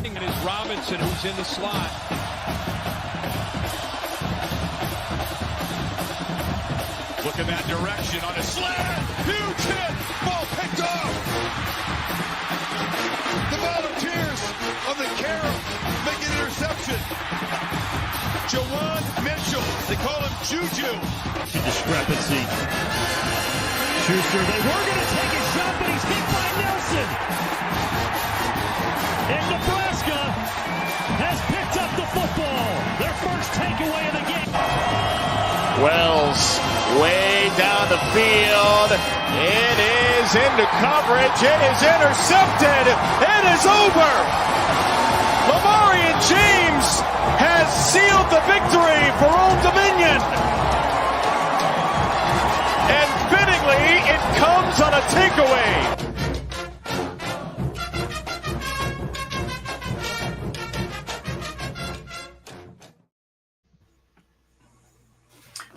And it's Robinson who's in the slot. Look in that direction on a slant. Huge hit. Ball picked off. The Volunteers on the carry make an interception. Jawan Mitchell. They call him Juju. The discrepancy. Schuster, they were going to take a shot, but he's hit by Nelson. And Nebraska has picked up the football. Their first takeaway of the game. Wells way down the field. It is into coverage. It is intercepted. It is over. Lamarian James has sealed the victory for Old Dominion. And fittingly, it comes on a takeaway.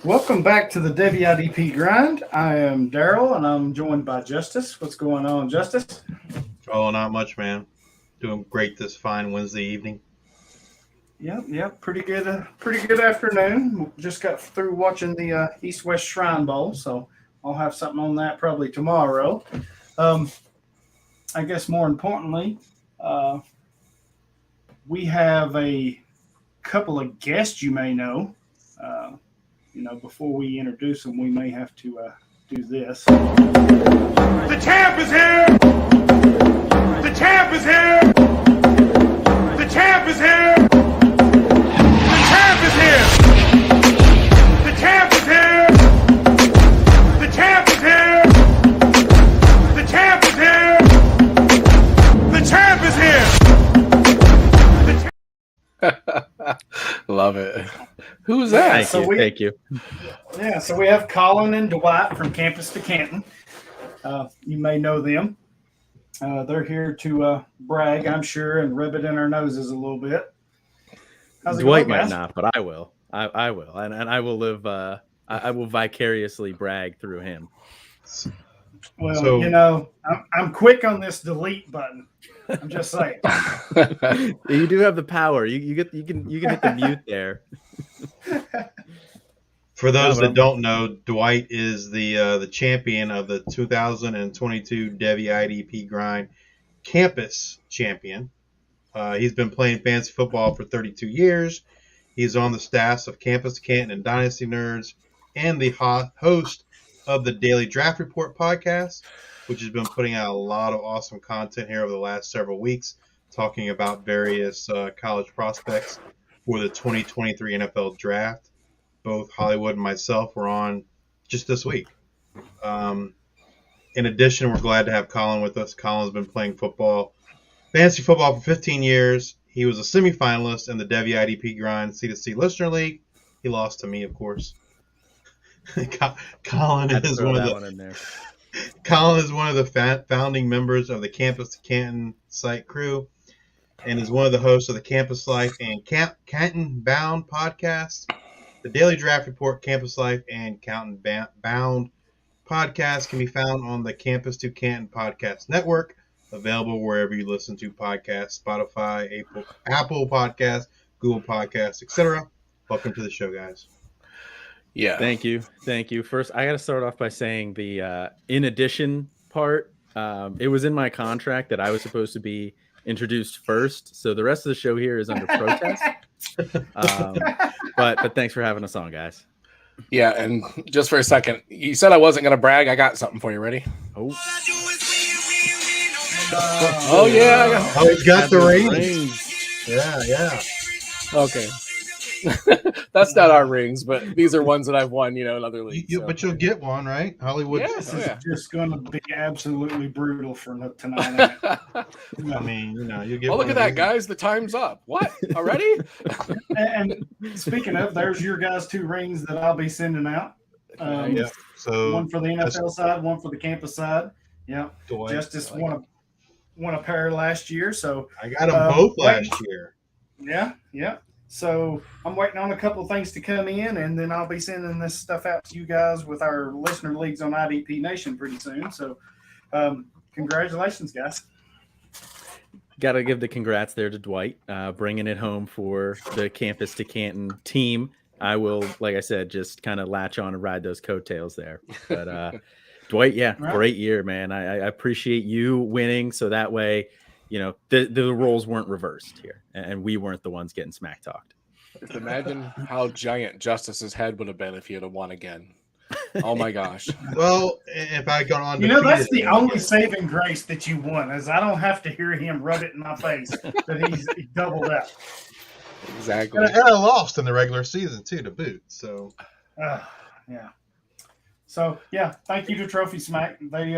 Welcome back to the Devy IDP Grind. I am Daryl, and I'm joined by Justice. What's going on, Justice? Oh, not much, man. Doing great this fine Wednesday evening. Yep. Pretty good afternoon. Just got through watching the East-West Shrine Bowl, so I'll have something on that probably tomorrow. I guess more importantly, we have a couple of guests you may know. Before we introduce them, we may have to do this. The champ is here. The champ is here. The champ is here. The champ is here. The champ is here. The champ is here. The champ is here. The champ is here. Love it. Who's that? Thank you. Yeah, so we have Colin and Dwight from Campus to Canton. You may know them. They're here to brag, I'm sure, and rub it in our noses a little bit. How's it Dwight going, might guys? not, but I will. I will, and I will live. I will vicariously brag through him. Well, I'm quick on this delete button. I'm just saying. You do have the power. You can hit the mute there. For those that don't know, Dwight is the champion of the 2022 Devy IDP Grind Campus Champion. He's been playing fantasy football for 32 years. He's on the staffs of Campus to Canton and Dynasty Nerds, and the host of the Daily Draft Report podcast, which has been putting out a lot of awesome content here over the last several weeks, talking about various college prospects for the 2023 NFL Draft. Both Hollywood and myself were on just this week. In addition, we're glad to have Colin with us. Colin's been playing fantasy football for 15 years. He was a semifinalist in the Devy IDP Grind C2C Listener League. He lost to me, of course. Colin is one of the founding members of the Campus to Canton site crew, and is one of the hosts of the Campus Life and Canton Bound podcast. The Daily Draft Report, Campus Life, and Canton Bound podcast can be found on the Campus to Canton podcast network, available wherever you listen to podcasts: Spotify, Apple Podcasts, Google Podcasts, etc. Welcome to the show, guys. Yeah. Thank you. First, I got to start off by saying the in addition part. It was in my contract that I was supposed to be introduced first, so the rest of the show here is under protest. But thanks for having us on, guys. Yeah, and just for a second, you said I wasn't going to brag. I got something for you. Ready? Oh yeah. He's got the rings. Yeah. Okay. That's not our rings, but these are ones that I've won, in other leagues. But you'll get one, right? Hollywood. Yeah, This is just going to be absolutely brutal for tonight. I mean, you get. Oh, look at that, guys! The time's up. What already? And speaking of, there's your guys' 2 rings that I'll be sending out. So one for the NFL side, one for the campus side. Yeah, Dwight, Justice won a pair last year, so I got them both last year. Yeah. So I'm waiting on a couple of things to come in, and then I'll be sending this stuff out to you guys with our listener leagues on IDP Nation pretty soon. So congratulations, guys. Got to give the congrats there to Dwight, bringing it home for the Campus to Canton team. I will, like I said, just kind of latch on and ride those coattails there. But Dwight, yeah, Right. Great year, man. I appreciate you winning, so that way, the roles weren't reversed here, and we weren't the ones getting smack talked. Just imagine how giant Justice's head would have been if he had won again. Oh my gosh. Well, if I got on, That's the only saving grace that you won, is I don't have to hear him rub it in my face that he's doubled up. Exactly. And I lost in the regular season too, to boot. So, yeah. So yeah, thank you to Trophy Smack. They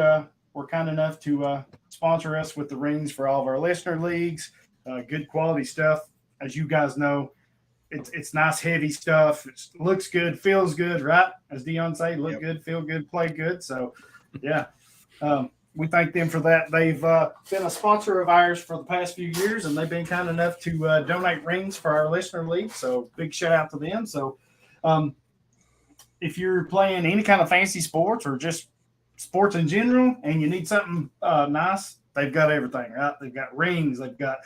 were kind enough to sponsor us with the rings for all of our listener leagues. Good quality stuff, as you guys know. It's nice, heavy stuff. It looks good, feels good, right? As Dion say, look good, feel good, play good. So, yeah, we thank them for that. They've been a sponsor of ours for the past few years, and they've been kind enough to donate rings for our listener league. So, big shout out to them. So, if you're playing any kind of fantasy sports or just sports in general, and you need something nice, they've got everything, right? They've got rings, they've got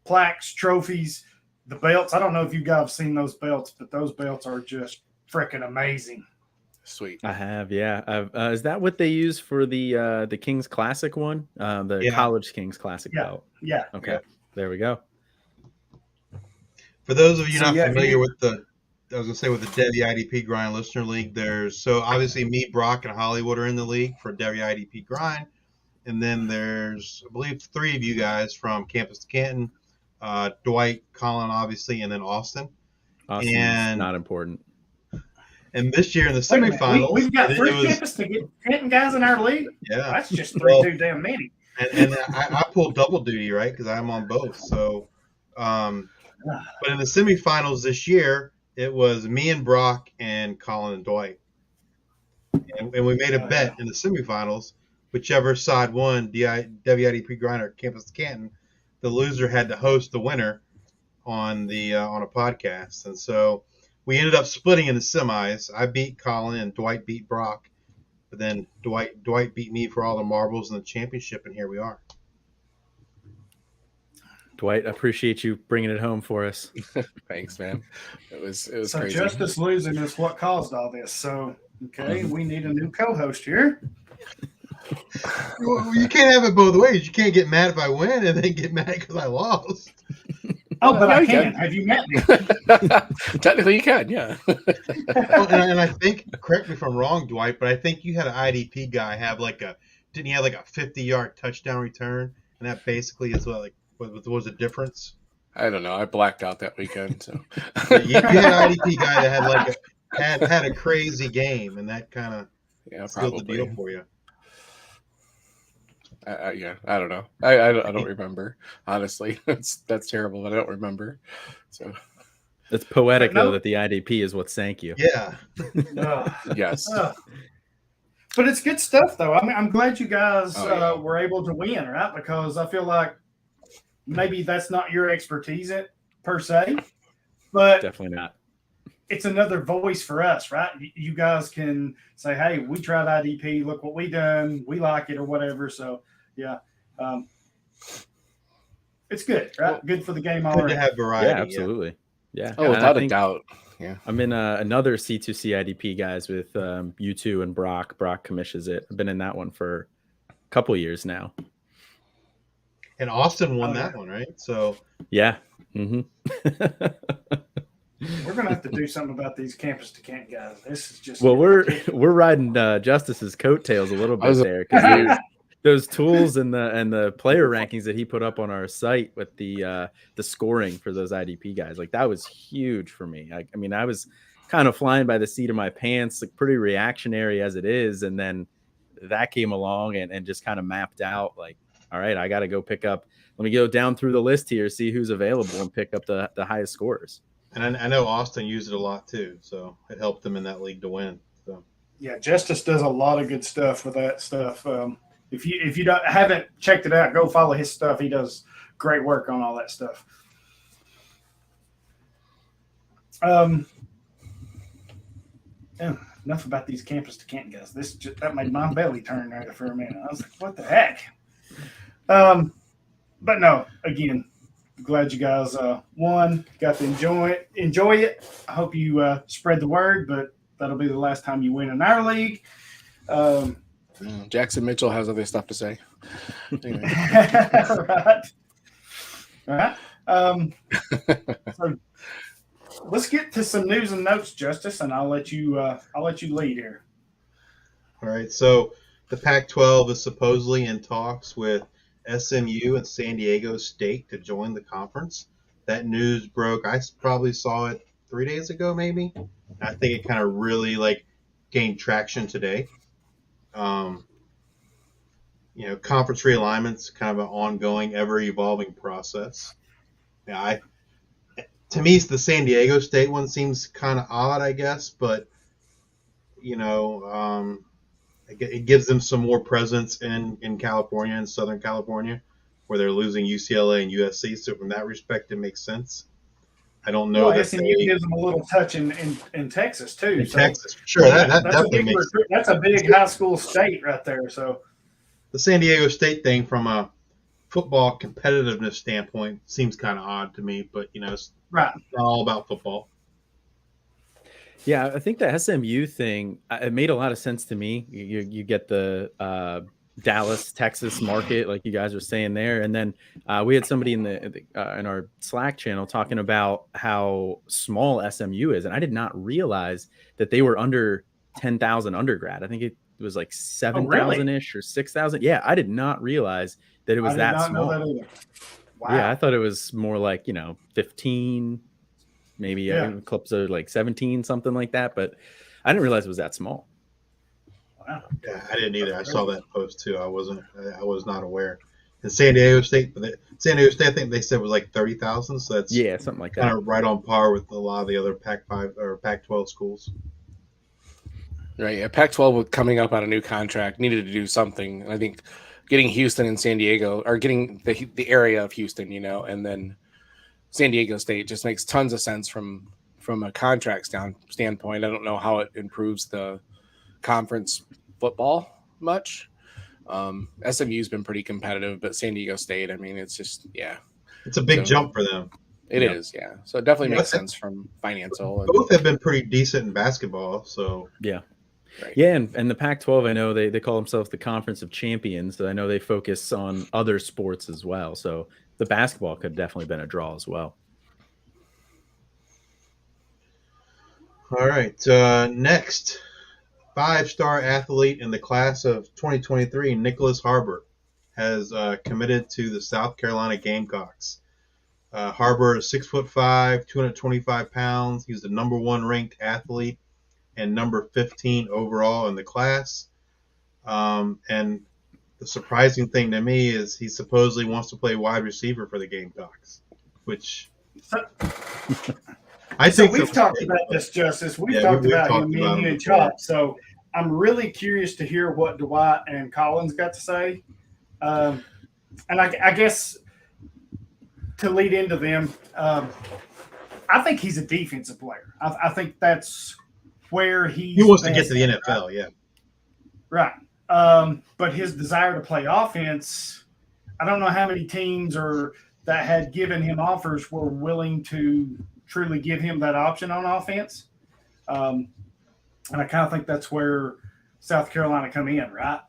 plaques, trophies. The belts, I don't know if you guys have seen those belts, but those belts are just freaking amazing. Sweet. I have, yeah. Is that what they use for the Kings Classic one? The College Kings Classic belt? Yeah. Okay, There we go. for those of you not familiar with the Devy IDP Grind Listener League, so obviously me, Brock, and Hollywood are in the league for Devy IDP Grind, and then there's, I believe, 3 of you guys from Campus to Canton. Dwight, Colin, obviously, and then Austin. Austin's and not important. And this year in the semifinals, we've got 3 Campus to get Canton guys in our league. Yeah, that's just too damn many. And I pulled double duty, right? Because I'm on both. So, but in the semifinals this year, it was me and Brock and Colin and Dwight, and we made a bet in the semifinals. Whichever side won, Devy IDP Grind or Campus to Canton, the loser had to host the winner on a podcast, and so we ended up splitting in the semis. I beat Colin and Dwight beat Brock, but then Dwight beat me for all the marbles in the championship, and here we are. Dwight, I appreciate you bringing it home for us. Thanks, man. It was so crazy. Justice losing is what caused all this. So we need a new co-host here. Well, you can't have it both ways. You can't get mad if I win and then get mad because I lost. Oh, but I can. Have you met me? Technically, you can, yeah. And I think, correct me if I'm wrong, Dwight, but I think you had an IDP guy have didn't he have like a 50-yard touchdown return? And that basically is what was the difference? I don't know. I blacked out that weekend. So you had an IDP guy that had a crazy game, and that kind of sealed the deal for you. I don't know. I don't remember, honestly. That's terrible, but I don't remember. So it's poetic though that the IDP is what sank you. Yeah. Yes. But it's good stuff though. I mean, I'm glad you guys were able to win, right? Because I feel like maybe that's not your expertise per se, but definitely not. It's another voice for us, right? You guys can say, "Hey, we tried IDP. Look what we done. We like it, or whatever." So, yeah, it's good, right? Well, good for the game already. Good to have variety. Yeah, absolutely. Yeah. Oh, without a doubt. Yeah. I'm in another C2C IDP guys with U2 and Brock. Brock commissions it. I've been in that one for a couple years now. And Austin won that one, right? So yeah. Mm-hmm. We're gonna have to do something about these Campus to Canton guys. This is just we're riding Justice's coattails a little bit there because those tools and the player rankings that he put up on our site with the scoring for those IDP guys, like that was huge for me. I mean, I was kind of flying by the seat of my pants, like pretty reactionary as it is, and then that came along and just kind of mapped out like, all right, I got to go pick up. Let me go down through the list here, see who's available, and pick up the highest scores. And I know Austin used it a lot too, so it helped them in that league to win. So yeah, Justice does a lot of good stuff with that stuff. If you haven't checked it out, go follow his stuff. He does great work on all that stuff. Yeah, enough about these campus to Canton guys. That made my belly turn there for a minute. I was like, what the heck? But no, again, glad you guys won. Got to enjoy it. I hope you spread the word, but that'll be the last time you win in our league. Jackson Mitchell has other stuff to say. Anyway. Right. So let's get to some news and notes, Justice, and I'll let you lead here. All right. So the Pac-12 is supposedly in talks with SMU and San Diego State to join the conference. That news broke. I probably saw it 3 days ago, maybe. I think it kind of really gained traction today. Conference realignment's kind of an ongoing, ever-evolving process. To me, the San Diego State one seems kind of odd, I guess, but it gives them some more presence in California and Southern California, where they're losing UCLA and USC. So from that respect, it makes sense. I don't know that SMU gives them a little touch in Texas too. Texas, sure, that definitely makes sense. That's a big high school state right there. So the San Diego State thing, from a football competitiveness standpoint, seems kind of odd to me. But it's right. not all about football. Yeah, I think the SMU thing, it made a lot of sense to me. You get the Dallas, Texas market, like you guys were saying there, and then we had somebody in our Slack channel talking about how small SMU is, and I did not realize that they were under 10,000 undergrad. I think it was like 7,000 ish or 6,000. Yeah, I did not realize that it was that small. Know that either. Wow. Yeah, I thought it was more like 15. Maybe clips are like 17, something like that. But I didn't realize it was that small. Wow. Yeah, I didn't either. I saw that post too. I was not aware. And San Diego State, I think they said was like 30,000. So that's something like that. Kind of right on par with a lot of the other Pac-5 or Pac-12 schools. Right. Yeah, Pac-12 coming up on a new contract needed to do something. And I think getting Houston and San Diego, or getting the area of Houston, and then San Diego State just makes tons of sense from a contract standpoint. I don't know how it improves the conference football much. SMU's been pretty competitive, but San Diego State, I mean, it's just, it's a big jump for them. It is, yeah. So it definitely makes sense from financial. Both have been pretty decent in basketball, so yeah. Right. Yeah, and the Pac-12, I know they call themselves the Conference of Champions. So I know they focus on other sports as well. So the basketball could have definitely been a draw as well. All right. Next, 5-star athlete in the class of 2023, Nicholas Harbor, has committed to the South Carolina Gamecocks. Harbor is 6'5", 225 pounds. He's the number 1 ranked athlete and number 15 overall in the class. And the surprising thing to me is he supposedly wants to play wide receiver for the Gamecocks, which I think we've talked about this, Justice. We've talked about him, me and you and Chop. So I'm really curious to hear what Dwight and Collins got to say. And I guess to lead into them, I think he's a defensive player. I think that's where he wants to get to the NFL, yeah. Right. But his desire to play offense, I don't know how many teams that had given him offers were willing to truly give him that option on offense. And I kind of think that's where South Carolina come in, right?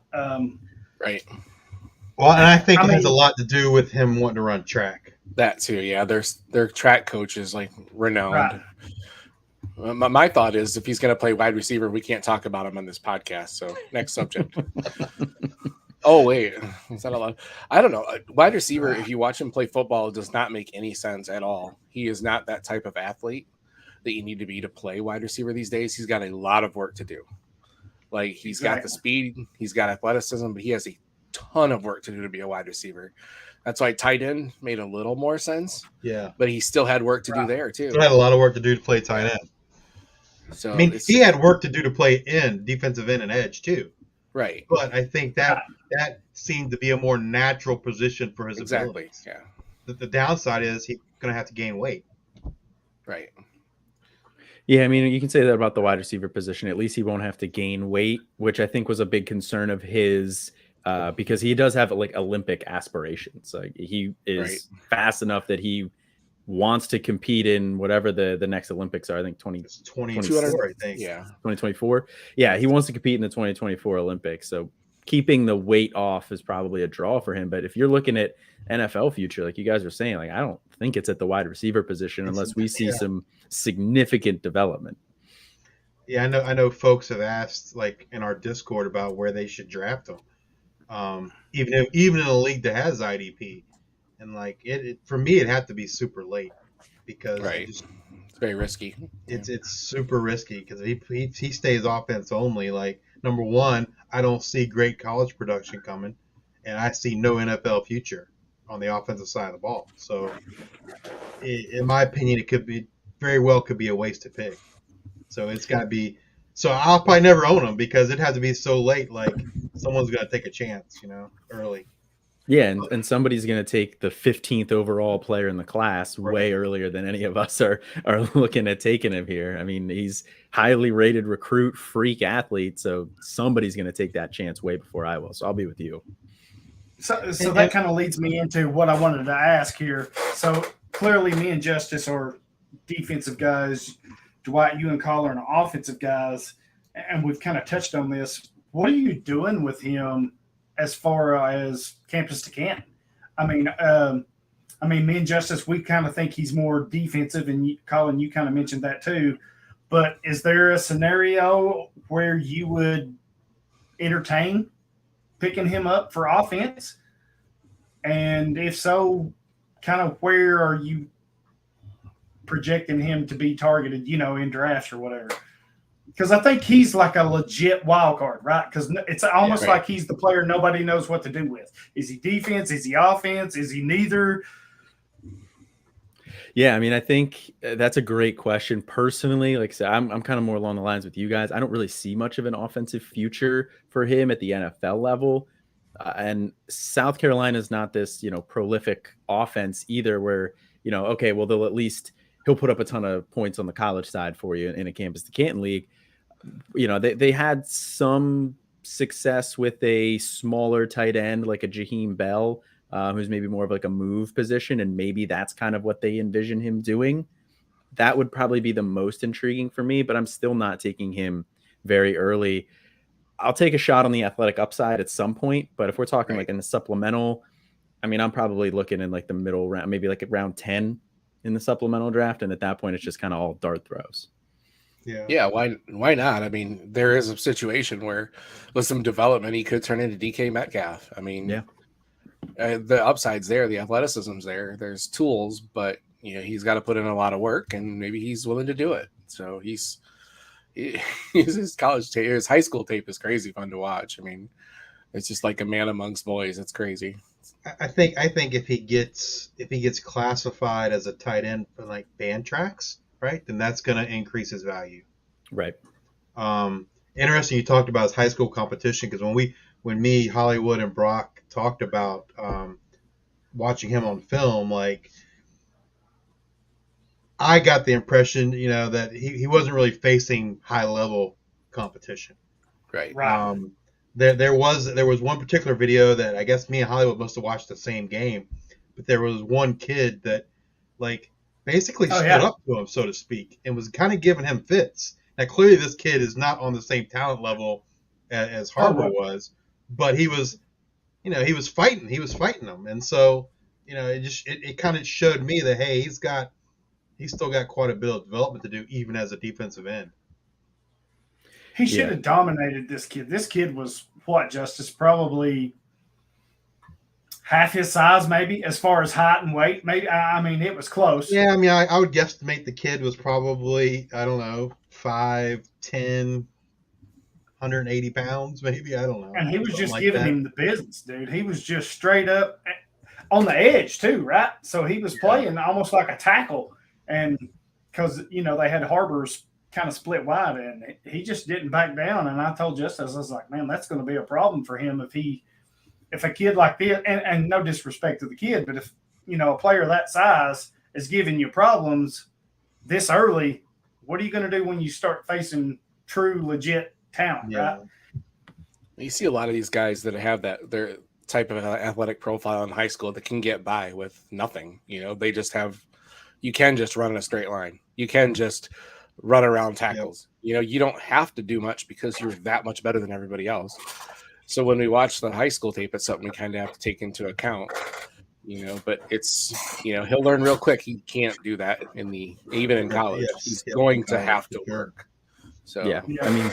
Right. Well, and I think it has a lot to do with him wanting to run track. That too, yeah. Their track coach is renowned. Right. My thought is, if he's going to play wide receiver, we can't talk about him on this podcast. So next subject. Oh, wait. Is that allowed? I don't know. Wide receiver, if you watch him play football, does not make any sense at all. He is not that type of athlete that you need to be to play wide receiver these days. He's got a lot of work to do. He's got the speed, he's got athleticism, but he has a ton of work to do to be a wide receiver. That's why tight end made a little more sense. Yeah. But he still had work to do there, too. Still had a lot of work to do to play tight end. So he had work to do to play defensive end and edge, too. Right. But I think that seemed to be a more natural position for his abilities. Yeah. The downside is he's going to have to gain weight. Right. Yeah, I mean, you can say that about the wide receiver position. At least he won't have to gain weight, which I think was a big concern of his, because he does have like Olympic aspirations. Like he Right. is fast enough that he wants to compete in whatever the next Olympics are. I think It's 20, 200, I think. yeah. 2024. Yeah, he wants to compete in the 2024 Olympics. So keeping the weight off is probably a draw for him. But if you're looking at NFL future, like you guys are saying, like I don't think it's at the wide receiver position unless we see some significant development. Yeah, I know folks have asked like in our Discord about where they should draft him. Even in a league that has IDP. And like it for me it had to be super late because Right. It's very risky. It's super risky because if he stays offense only, like number one, I don't see great college production coming, and I see no NFL future on the offensive side of the ball. So, in my opinion, it could be very well could be a wasted pick. So it's got to be. So I'll probably never own him because it has to be so late. Like someone's gonna take a chance, early. Yeah, and somebody's going to take the 15th overall player in the class way earlier than any of us are looking at taking him here. I mean, he's highly rated recruit, freak athlete, so somebody's going to take that chance way before I will. So I'll be with you. So that kind of leads me into what I wanted to ask here. So clearly, me and Justice are defensive guys. Dwight, you and Colin are offensive guys, and we've kind of touched on this. What are you doing with him as far as campus to Canton? I mean, me and Justice, we kind of think he's more defensive, and Colin, you kind of mentioned that too. But is there a scenario where you would entertain picking him up for offense? And if so, kind of where are you projecting him to be targeted, in drafts or whatever? Because I think he's like a legit wild card, right? Because it's almost like he's the player nobody knows what to do with. Is he defense? Is he offense? Is he neither? Yeah, I mean, I think that's a great question. Personally, like I said, I'm kind of more along the lines with you guys. I don't really see much of an offensive future for him at the NFL level. And South Carolina is not this, prolific offense either where, okay, well, he'll put up a ton of points on the college side for you in a campus to Canton league. They had some success with a smaller tight end like a Jaheim Bell, who's maybe more of like a move position, and maybe that's kind of what they envision him doing. That would probably be the most intriguing for me, but I'm still not taking him very early. I'll take a shot on the athletic upside at some point, but if we're talking like in the supplemental, I mean, I'm probably looking in like the middle round, maybe like at round 10 in the supplemental draft, and at that point, it's just kind of all dart throws. Yeah. Why not? I mean, there is a situation where with some development, he could turn into DK Metcalf. I mean, the upside's there, the athleticism's there. There's tools, but he's got to put in a lot of work, and maybe he's willing to do it. So his college tape, his high school tape is crazy fun to watch. I mean, it's just like a man amongst boys. It's crazy. I think if he gets classified as a tight end for like band tracks, right, then that's going to increase his value. Right. Interesting. You talked about his high school competition because when me, Hollywood, and Brock talked about watching him on film, like I got the impression, that he wasn't really facing high level competition. Right. There was one particular video that I guess me and Hollywood must have watched the same game, but there was one kid that like basically stood up to him, so to speak, and was kind of giving him fits. Now clearly this kid is not on the same talent level as Harbour was, but he was fighting them, and so it kind of showed me that hey, he's still got quite a bit of development to do even as a defensive end. He should have dominated this kid. This kid was what, Justice? Probably half his size, maybe, as far as height and weight. Maybe I mean, it was close. Yeah, I mean, I would guesstimate the kid was probably, I don't know, 5'10", 180 pounds, maybe. I don't know. And he was just giving him the business, dude. He was just straight up on the edge too, right? So he was playing almost like a tackle, and because they had Harbour's kind of split wide, and he just didn't back down. And I told Justice, I was like, man, that's going to be a problem for him if a kid like this, and no disrespect to the kid, but if a player that size is giving you problems this early, what are you going to do when you start facing true, legit talent, right? You see a lot of these guys that have their type of athletic profile in high school that can get by with nothing. They just have. You can just run in a straight line. You can just run around tackles. Yep. You don't have to do much because you're that much better than everybody else. So when we watch the high school tape, it's something we kind of have to take into account. But it's he'll learn real quick. He can't do that even in college. Yes, he's going to have to work. So yeah, I mean,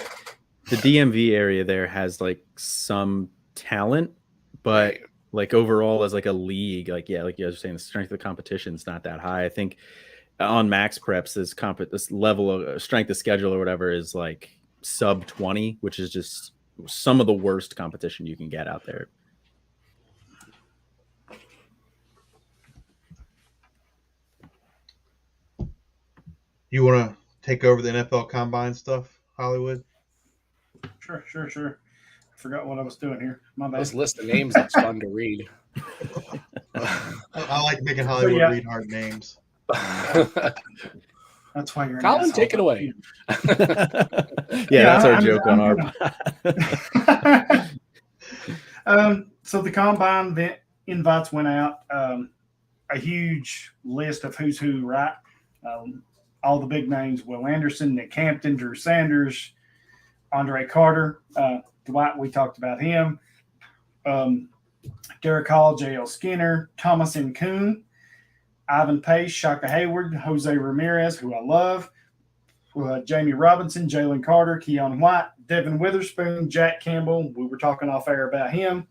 the DMV area there has like some talent, but like overall as like a league, like you guys were saying, the strength of the competition is not that high. I think on Max Preps, this level of strength of schedule or whatever is like sub 20, which is just some of the worst competition you can get out there. You want to take over the NFL Combine stuff, Hollywood? Sure. I forgot what I was doing here. My bad. This list of names is fun to read. I like making Hollywood read hard names. That's why you're Colin, take it away. That's our joke on our. So the Combine, the invites went out. A huge list of who's who, right? All the big names: Will Anderson, Nick Hampton, Drew Sanders, Andre Carter, Dwight. We talked about him. Derek Hall, J.L. Skinner, Thomas and Kuhn, Ivan Pace, Shaka Hayward, Jose Ramirez, who I love, Jamie Robinson, Jalen Carter, Keon White, Devin Witherspoon, Jack Campbell. We were talking off air about him.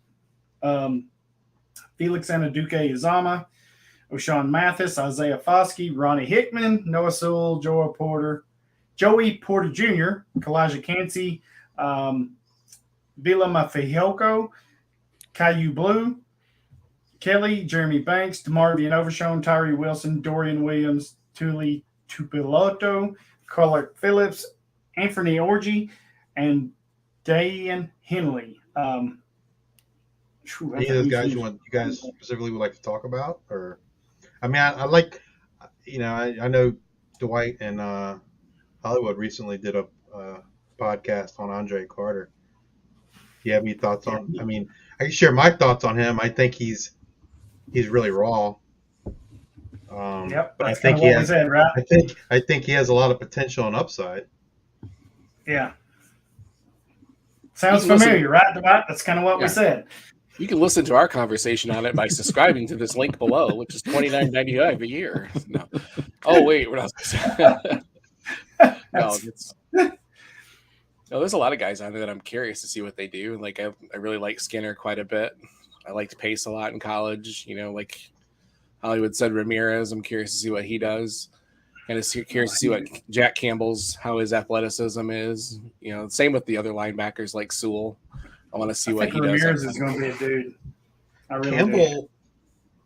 Felix Anaduke Izama, O'Shawn Mathis, Isaiah Foskey, Ronnie Hickman, Noah Sewell, Joey Porter Jr., Kalijah Cansey, Vila Mafeoko, Caillou Blue, Kelly, Jeremy Banks, DeMarvian Overshone, Tyree Wilson, Dorian Williams, Tuli Tupiloto, Clark Phillips, Anthony Orgy, and Dayan Henley. Any of those guys you guys specifically would like to talk about? Or, I mean, I like, I know Dwight and Hollywood recently did a podcast on Andre Carter. Do you have any thoughts on? I mean, I can share my thoughts on him. I think he's really raw. But I think he has. Said, right? I think he has a lot of potential and upside. Yeah. Sounds familiar, right, Dwight? That's kind of what we said. You can listen to our conversation on it by subscribing to this link below, which is $29.95 a year. No. Oh wait, we're not. No, there's a lot of guys on there that I'm curious to see what they do. Like I really like Skinner quite a bit. I liked Pace a lot in college. Like Hollywood said, Ramirez. I'm curious to see what he does, and it's curious to see what Jack Campbell's how his athleticism is. Same with the other linebackers like Sewell. I want to see what he does. Ramirez is going to be a dude.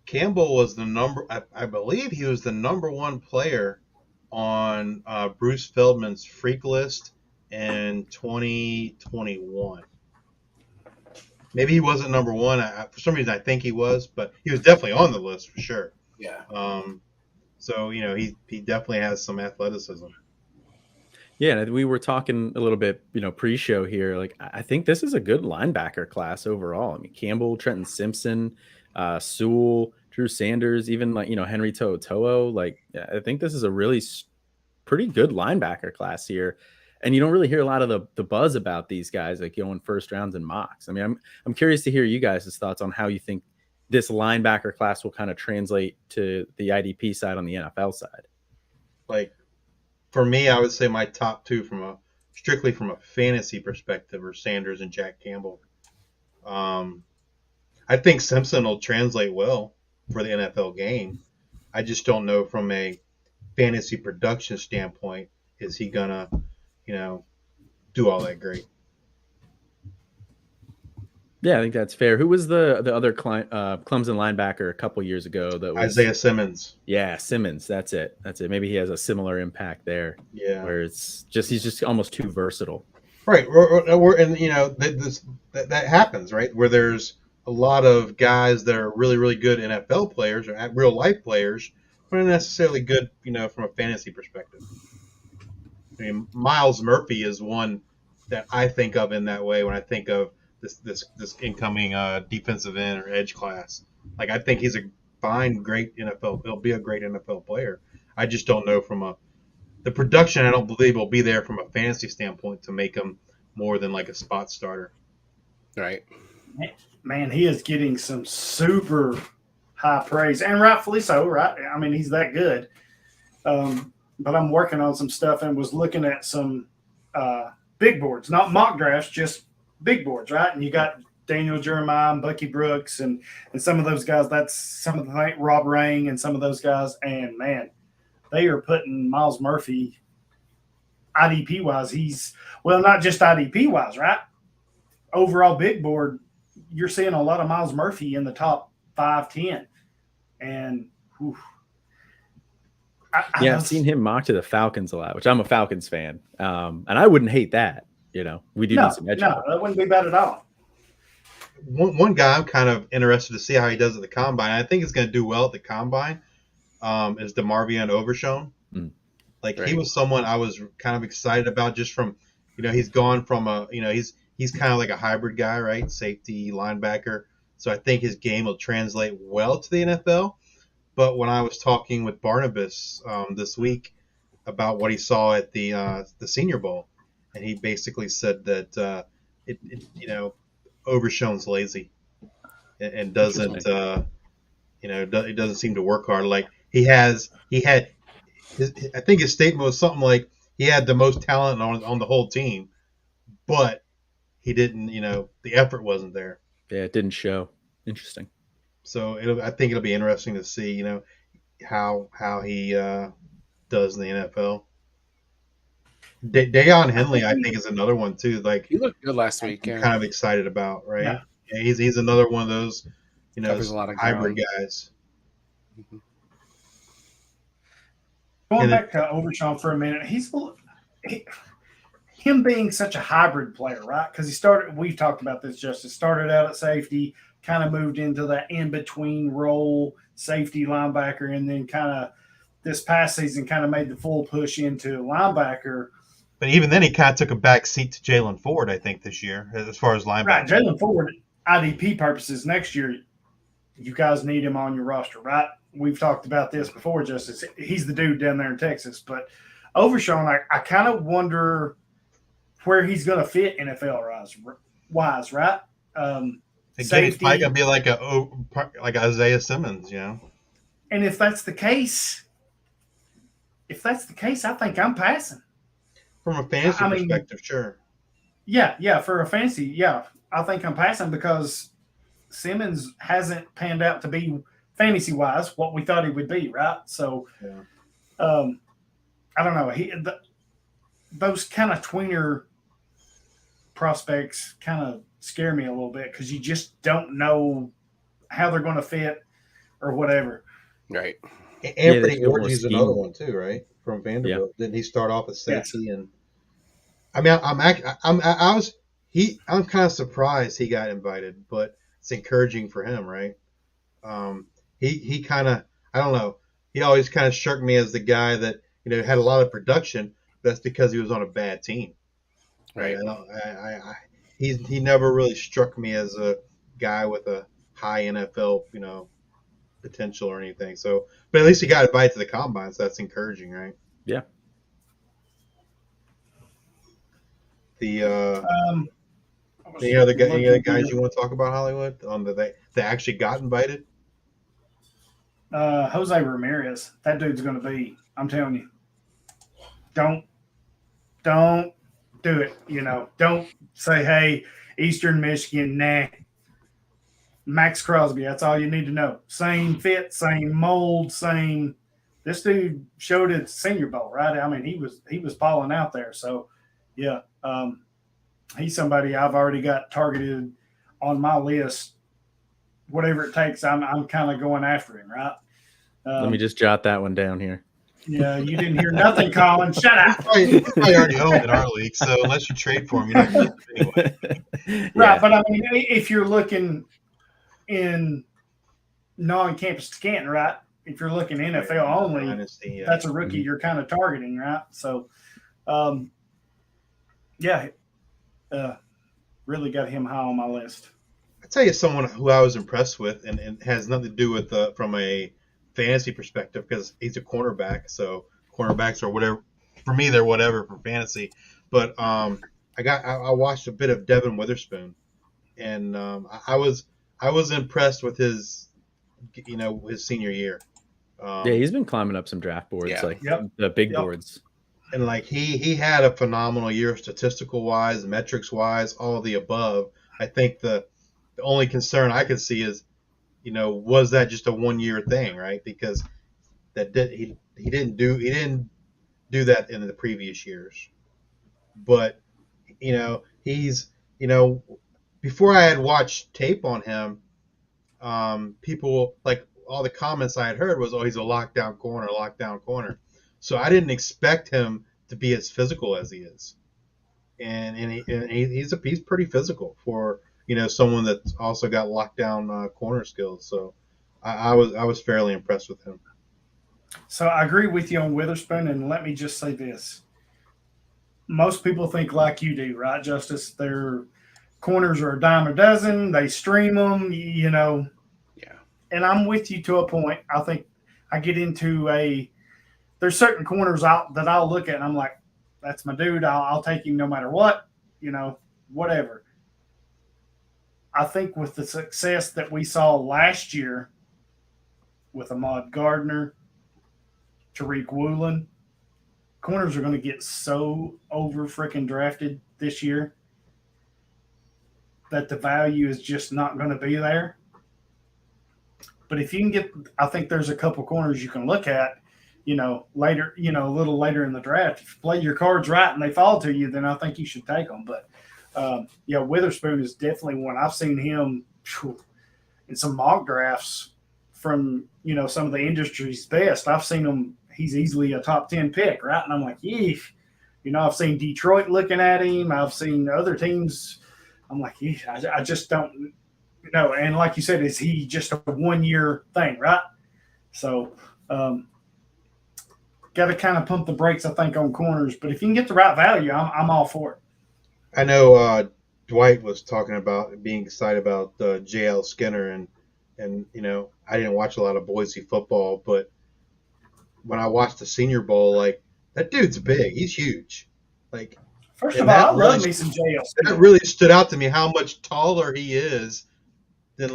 Campbell was the number. I believe he was the number one player on Bruce Feldman's freak list in 2021. Maybe he wasn't number one. For some reason, I think he was, but he was definitely on the list for sure. Yeah. So he definitely has some athleticism. Yeah, and we were talking a little bit, pre-show here. Like, I think this is a good linebacker class overall. I mean, Campbell, Trenton Simpson, Sewell, Drew Sanders, even like Henry To'oTo'o. Like, I think this is a really pretty good linebacker class here. And you don't really hear a lot of the buzz about these guys like going first rounds and mocks. I mean, I'm curious to hear you guys' thoughts on how you think this linebacker class will kind of translate to the IDP side on the NFL side. Like, for me, I would say my top two strictly from a fantasy perspective are Sanders and Jack Campbell. I think Simpson will translate well for the NFL game. I just don't know from a fantasy production standpoint, is he gonna do all that great? Yeah, I think that's fair. Who was the other Clemson linebacker a couple years ago? That was Isaiah Simmons. Yeah, Simmons. That's it. Maybe he has a similar impact there. Yeah, where he's just almost too versatile. Right. And that happens, right? Where there's a lot of guys that are really, really good NFL players or real life players, but not necessarily good, from a fantasy perspective. I mean, Miles Murphy is one that I think of in that way when I think of this incoming defensive end or edge class. Like, I think he's a fine, great NFL. He'll be a great NFL player. I just don't know from the production. I don't believe will be there from a fantasy standpoint to make him more than like a spot starter. Right. Man, he is getting some super high praise, and rightfully so, right? I mean, he's that good. But I'm working on some stuff and was looking at some big boards, not mock drafts, just big boards, right? And you got Daniel Jeremiah and Bucky Brooks and some of those guys. That's some of the Rob Rang and some of those guys. And, man, they are putting Miles Murphy IDP-wise. He's – well, not just IDP-wise, right? Overall big board, you're seeing a lot of Miles Murphy in the top 5-10. And whew, I've seen him mock to the Falcons a lot, which I'm a Falcons fan. And I wouldn't hate that. You know, we do need some edge. No, that wouldn't be bad at all. One guy I'm kind of interested to see how he does at the combine. I think he's going to do well at the combine. Is DeMarvion Overshown. Like, he was someone I was kind of excited about just from, you know, he's gone from he's kind of like a hybrid guy, right? Safety, linebacker. So I think his game will translate well to the NFL. But when I was talking with Barnabas this week about what he saw at the Senior Bowl, and he basically said that Overshown's lazy and doesn't it doesn't seem to work hard. Like I think his statement was something like he had the most talent on the whole team, but he didn't. The effort wasn't there. Yeah, it didn't show. Interesting. So I think it'll be interesting to see, how he does in the NFL. Deion Henley, I think, is another one too. Like, he looked good last week. I'm kind of excited about, right? Yeah. He's another one of those, Covers a lot of hybrid ground. guys. Mm-hmm. Going back to Overshown for a minute, him being such a hybrid player, right? Because we've talked about this, Justice, started out at safety, kind of moved into that in-between role, safety, linebacker, and then kind of this past season kind of made the full push into linebacker. But even then, he kind of took a back seat to Jalen Ford, I think, this year, as far as linebacker. Right, Jalen Ford, IDP purposes, next year, you guys need him on your roster, right? We've talked about this before, Justice. He's the dude down there in Texas. But Overshown, I kind of wonder where he's going to fit NFL-wise, right? Again, he's probably going to be like Isaiah Simmons, And if that's the case, I think I'm passing. From a fantasy perspective, sure. Yeah, for a fantasy, yeah. I think I'm passing because Simmons hasn't panned out to be fantasy-wise what we thought he would be, right? So, I don't know. Those kind of tweener prospects kind of scare me a little bit because you just don't know how they're going to fit or whatever. Right. Anthony Orgy's another one too, right? From Vanderbilt. Yeah. Didn't he start off as safety? Yes. And I mean, I'm kind of surprised he got invited, but it's encouraging for him, right? He kind of, I don't know. He always kind of struck me as the guy that had a lot of production. That's because he was on a bad team, right? He never really struck me as a guy with a high NFL, potential or anything. So, but at least he got invited to the combine, so that's encouraging, right? Yeah. Any other guys you want to talk about, Hollywood? They actually got invited. Jose Ramirez, that dude's going to be. I'm telling you, don't do it. Don't say, hey, Eastern Michigan, nah. Max Crosby, that's all you need to know. Same fit, same mold, same. This dude showed at Senior Bowl, right? I mean, he was balling out there. So, yeah, he's somebody I've already got targeted on my list. Whatever it takes, I'm kind of going after him, right? Let me just jot that one down here. Yeah, you didn't hear nothing, Colin. Shut up. He's probably already owned in our league, so unless you trade for him, you're not going to anyway. Right, but I mean, if you're looking in non-campus to Canton, right? If you're looking NFL only, that's a rookie you're kind of targeting, right? So, Yeah, really got him high on my list. I tell you, someone who I was impressed with, and it has nothing to do with from a fantasy perspective, because he's a cornerback. So cornerbacks are whatever for me. They're whatever for fantasy. But I watched a bit of Devin Witherspoon, and I was impressed with his senior year. Yeah, he's been climbing up some draft boards, Yeah. the big boards. And like he had a phenomenal year, statistical wise, metrics wise, all of the above. I think the only concern I could see is, was that just a 1 year thing, right? Because he didn't do that in the previous years. But he's before I had watched tape on him, people like all the comments I had heard was, oh, he's a lockdown corner. So I didn't expect him to be as physical as he is, and he's pretty physical for someone that's also got lockdown corner skills. So I was fairly impressed with him. So I agree with you on Witherspoon, and let me just say this: most people think like you do, right, Justice? Their corners are a dime a dozen. They stream them, Yeah. And I'm with you to a point. I think I get into there's certain corners out that I'll look at and I'm like, that's my dude. I'll take him no matter what, whatever. I think with the success that we saw last year with Ahmad Gardner, Tariq Woolen, corners are going to get so over freaking drafted this year that the value is just not going to be there. But if you can get, I think there's a couple corners you can look at, later, a little later in the draft. If you play your cards right and they fall to you, then I think you should take them. But Witherspoon is definitely one. I've seen him in some mock drafts from, some of the industry's best. I've seen him. He's easily a top 10 pick, right? And I'm like, yeesh. I've seen Detroit looking at him. I've seen other teams. I'm like, yeesh, I just don't know. And like you said, is he just a 1 year thing, right? So got to kind of pump the brakes, I think, on corners. But if you can get the right value, I'm all for it. I know Dwight was talking about being excited about J.L. Skinner, and I didn't watch a lot of Boise football, but when I watched the Senior Bowl, like, that dude's big. He's huge. Like, first of all, I love me some J.L. Skinner. That really stood out to me how much taller he is than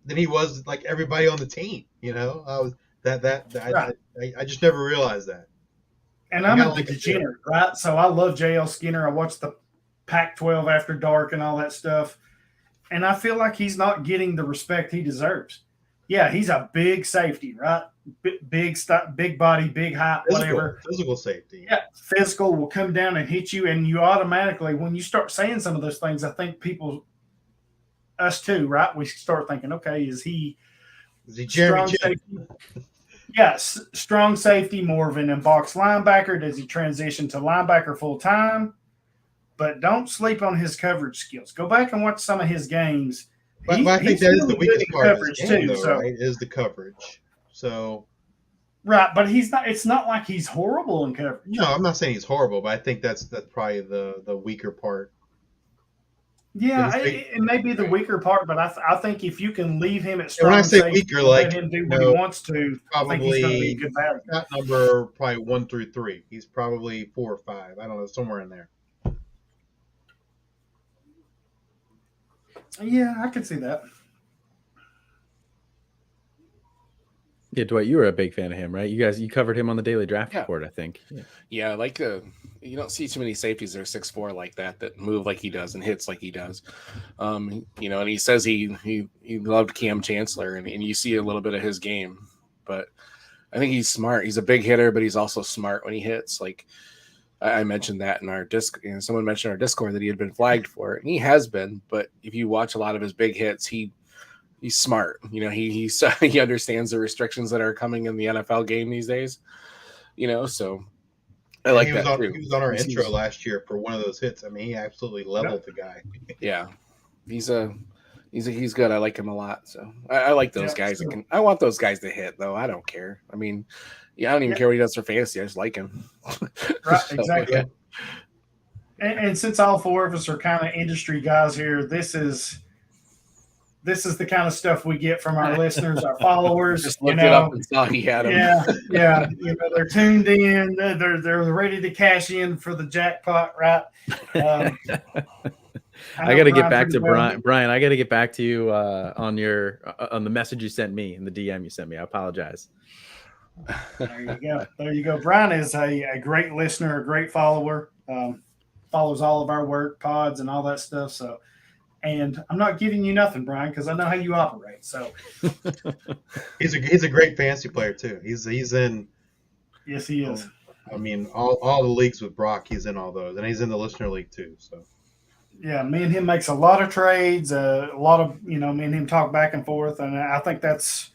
he was like everybody on the team. I just never realized that. And I'm a degenerate, right? So I love J.L. Skinner. I watched the Pac-12 After Dark and all that stuff, and I feel like he's not getting the respect he deserves. Yeah, he's a big safety, right? Big body, big height, whatever. Physical safety. Yeah, physical will come down and hit you, and you automatically, when you start saying some of those things, I think people, us too, right? We start thinking, okay, is he Jeremy safety? Yes, strong safety, more of an in-box linebacker. Does he transition to linebacker full time? But don't sleep on his coverage skills. Go back and watch some of his games. But I think that is the weakest part of his game, though, right? Is the coverage. So, right, but he's not. It's not like he's horrible in coverage. No, I'm not saying he's horrible, but I think that's probably the weaker part. Yeah, it may be the weaker part, but I think if you can leave him at strong, when I say weaker, like, let him do what he wants to, probably I think he's going to be a good value. That number probably 1 through 3. He's probably 4 or 5. I don't know, somewhere in there. Yeah, I can see that. Yeah, Dwight, you were a big fan of him, right? You covered him on the Daily Draft Report, I think. Yeah, like you don't see too many safeties that are 6'4" like that move like he does and hits like he does. And he says he loved Cam Chancellor, and you see a little bit of his game. But I think he's smart. He's a big hitter, but he's also smart when he hits. Like I mentioned that in our disc, someone mentioned our Discord that he had been flagged for it, and he has been. But if you watch a lot of his big hits, he's smart. He understands the restrictions that are coming in the NFL game these days. So I like that too. He was on our intro last year for one of those hits. I mean, he absolutely leveled the guy. Yeah, he's good. I like him a lot. So I like those guys. I want those guys to hit, though. I don't care. I mean, I don't even care what he does for fantasy. I just like him. Right, exactly. and since all four of us are kind of industry guys here, this is the kind of stuff we get from our listeners, our followers. Just looked it up and saw he had him. Yeah. They're tuned in. They're ready to cash in for the jackpot, right? I got to get back to Brian. Brian, I got to get back to you on the message you sent me and the DM you sent me. I apologize. There you go. Brian is a great listener, a great follower. Follows all of our work, pods, and all that stuff. So. And I'm not giving you nothing, Brian, because I know how you operate. So he's a great fantasy player too. He's in. Yes, he is. I mean, all the leagues with Brock, he's in all those, and he's in the listener league too. So yeah, me and him makes a lot of trades. A lot of me and him talk back and forth, and I think that's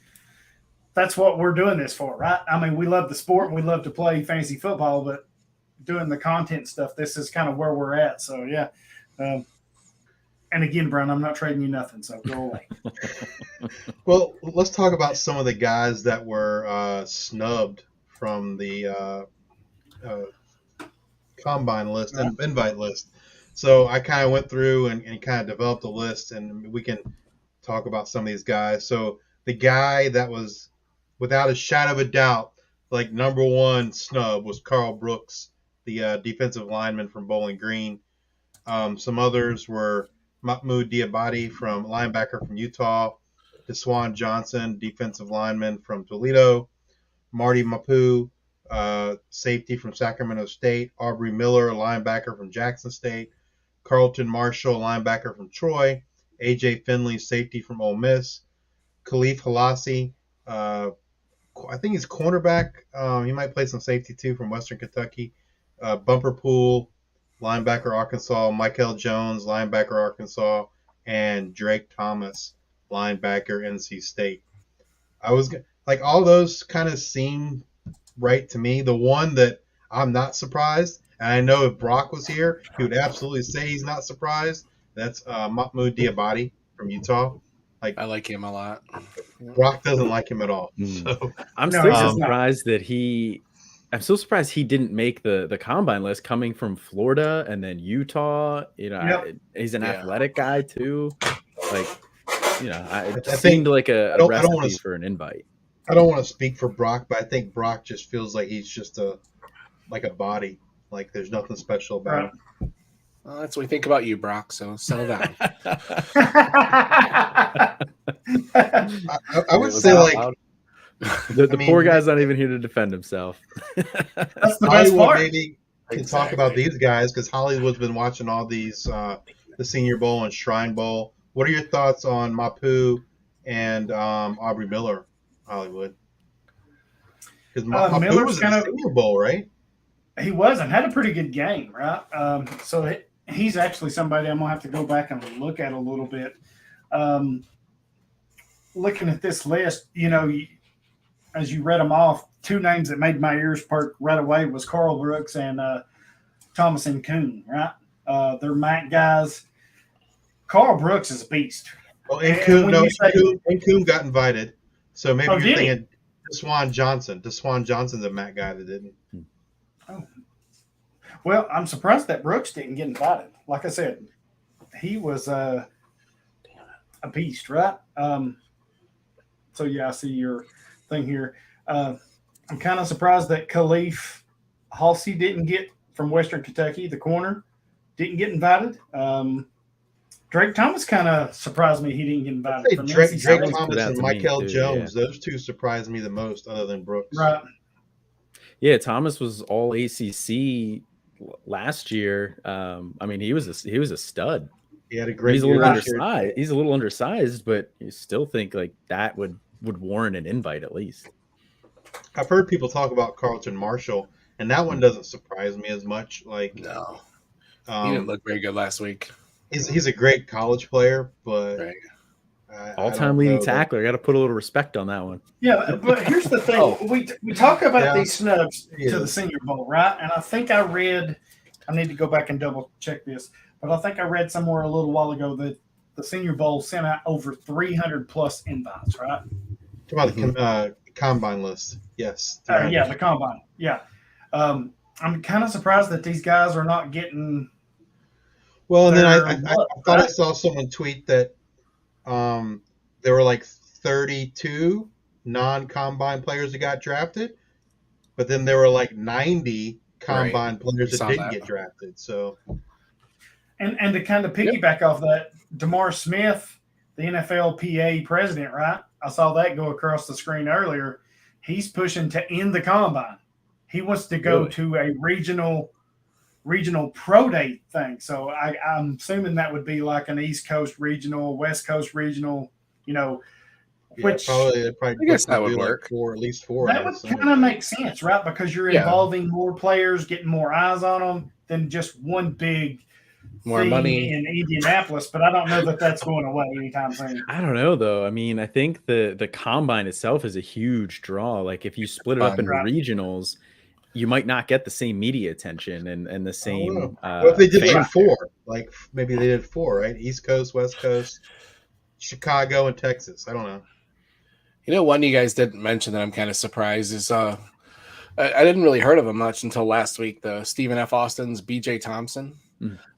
what we're doing this for, right? I mean, we love the sport and we love to play fantasy football, but doing the content stuff, this is kind of where we're at. So yeah. And again, Brian, I'm not trading you nothing, so go away. Well, let's talk about some of the guys that were snubbed from the combine list and invite list. So I kind of went through and kind of developed a list, and we can talk about some of these guys. So the guy that was, without a shadow of a doubt, like number one snub was Carl Brooks, the defensive lineman from Bowling Green. Some others were Mahmoud Diabate from linebacker from Utah, Deshaun Johnson, defensive lineman from Toledo, Marty Mapu, safety from Sacramento State, Aubrey Miller, linebacker from Jackson State, Carlton Marshall, linebacker from Troy, AJ Finley, safety from Ole Miss, Khalif Halasi, I think he's cornerback. He might play some safety too from Western Kentucky, Bumper Pool, linebacker Arkansas, Michael Jones, linebacker Arkansas, and Drake Thomas, linebacker NC State. I was like, all those kind of seem right to me. The one that I'm not surprised, and I know if Brock was here, he would absolutely say he's not surprised. That's Mahmoud Diabate from Utah. Like, I like him a lot. Brock doesn't like him at all. So I'm still surprised that I'm so surprised he didn't make the combine list, coming from Florida and then Utah. He's an athletic guy too. Like, it seemed like a recipe for an invite. I don't want to speak for Brock, but I think Brock just feels like he's just like a body. Like there's nothing special about him. Well, that's what we think about you, Brock. So settle down. I would say like. The poor guy's not even here to defend himself. That's the best part. Maybe can talk about these guys because Hollywood's been watching all these, the Senior Bowl and Shrine Bowl. What are your thoughts on Mapu and Aubrey Miller, Hollywood? Because Mapu was in the Senior Bowl, right? He was and had a pretty good game, right? So he's actually somebody I'm gonna have to go back and look at a little bit. Looking at this list, as you read them off, two names that made my ears perk right away was Carl Brooks and Thomas and Kuhn, right? They're MAC guys. Carl Brooks is a beast. Well, and Kuhn got invited, so maybe you're thinking Deshaun Johnson. Deshaun Johnson's a MAC guy that didn't. Oh. Well, I'm surprised that Brooks didn't get invited. Like I said, he was a beast, right? So, yeah, I see your thing here. I'm kind of surprised that Khalif Halsey didn't get, from Western Kentucky, the corner, didn't get invited. Drake Thomas kind of surprised me he didn't get invited. Drake Thomas and Michael Jones, those two surprised me the most other than Brooks. Right. Yeah, Thomas was all ACC last year. I mean, he was a stud. He had a great. He's a little undersized. He's a little undersized, but you still think like that would warrant an invite at least. I've heard people talk about Carlton Marshall, and that one doesn't surprise me as much. Like, no, he didn't look very good last week. He's a great college player, but all-time leading tackler. Got to put a little respect on that one. Yeah, but here's the thing: we talk about these snubs to the Senior Bowl, right? And I think I read. I need to go back and double check this, but I think I read somewhere a little while ago that the Senior Bowl sent out over 300 plus invites, right? Talk about the combine list. Yes. The combine. Yeah. I'm kind of surprised that these guys are not getting. Well, and then I Look, thought I right? saw someone tweet that there were like 32 non-combine players that got drafted, but then there were like 90 combine players that Saw didn't that. get drafted. So And to kind of piggyback off that, DeMar Smith, the NFLPA president, right? I saw that go across the screen earlier. He's pushing to end the combine. He wants to go to a regional pro day thing. So I'm assuming that would be like an East Coast regional, West Coast regional, yeah, which probably I guess that would do work. Like at least four. that would kind of make sense, right? Because you're involving more players, getting more eyes on them than just one big More thing money. in Indianapolis. But I don't know that that's going away anytime soon. I don't know though. I mean, I think the combine itself is a huge draw. Like if you split it up into regionals, you might not get the same media attention and the same. What if they did like four? Like maybe they did four, right? East Coast, West Coast, Chicago, and Texas. I don't know. You know, one you guys didn't mention that I'm kind of surprised is I didn't really heard of him much until last week. The Stephen F. Austin's B.J. Thompson.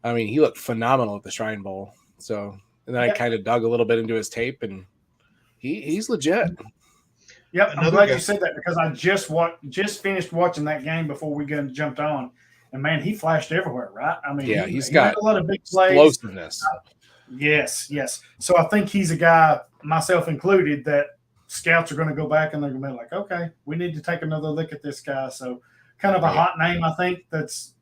I mean, he looked phenomenal at the Shrine Bowl. So, and then I kind of dug a little bit into his tape, and he's legit. Yep, I'm glad you said that because I just finished watching that game before we jumped on, and man, he flashed everywhere, right? I mean, yeah, he's got a lot of big plays, explosiveness. Yes. So I think he's a guy, myself included, that scouts are going to go back and they're going to be like, okay, we need to take another look at this guy. So kind of a hot name, I think, that's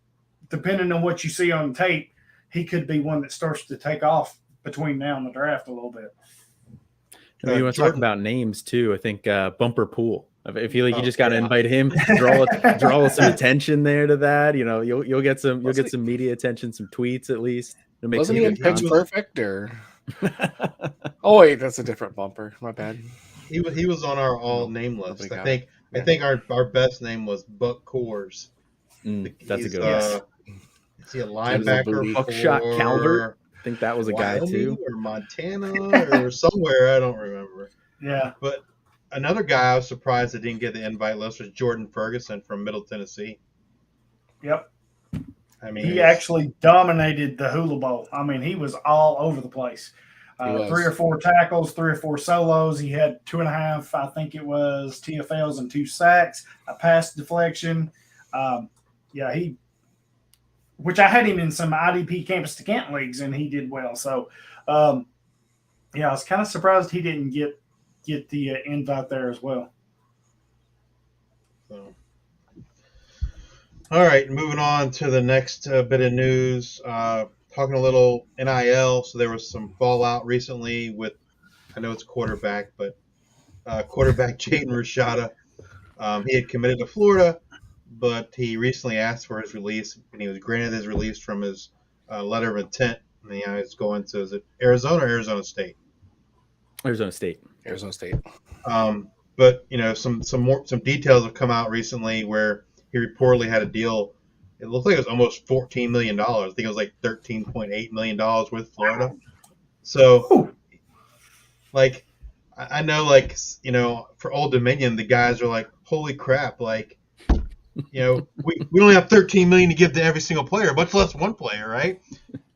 depending on what you see on tape, he could be one that starts to take off between now and the draft a little bit. You want to talk about names too? I think Bumper Pool. I feel like you just got to invite him, draw some attention there to that. You know, you'll get some media attention, some tweets at least. Wasn't he in Pitch Perfect or? Oh wait, that's a different Bumper. My bad. He was on our all name list. I think our best name was Buck Coors. That's a good one. Is he a linebacker? Buckshot Calvert. I think that was a guy too. Or Montana or somewhere. I don't remember. Yeah. But another guy I was surprised that didn't get the invite list was Jordan Ferguson from Middle Tennessee. Yep. I mean, he actually dominated the Hula Bowl. I mean, he was all over the place. 3 or 4 tackles, 3 or 4 solos. He had 2.5, I think it was, TFLs and 2 sacks, a pass deflection. Which I had him in some IDP Campus to Canton leagues, and he did well. So, I was kind of surprised he didn't get the invite there as well. So. All right, moving on to the next bit of news. Talking a little NIL. So there was some fallout recently with, I know it's quarterback, but quarterback Jaden Rashada. He had committed to Florida, but he recently asked for his release, and he was granted his release from his letter of intent. And he's going to, is it Arizona or Arizona State? Arizona State. But some details have come out recently where he reportedly had a deal. It looked like it was almost $14 million. I think it was like $13.8 million with Florida. So, like, I know, like, for Old Dominion, the guys are like, holy crap, like, we only have $13 million to give to every single player, much less one player, right?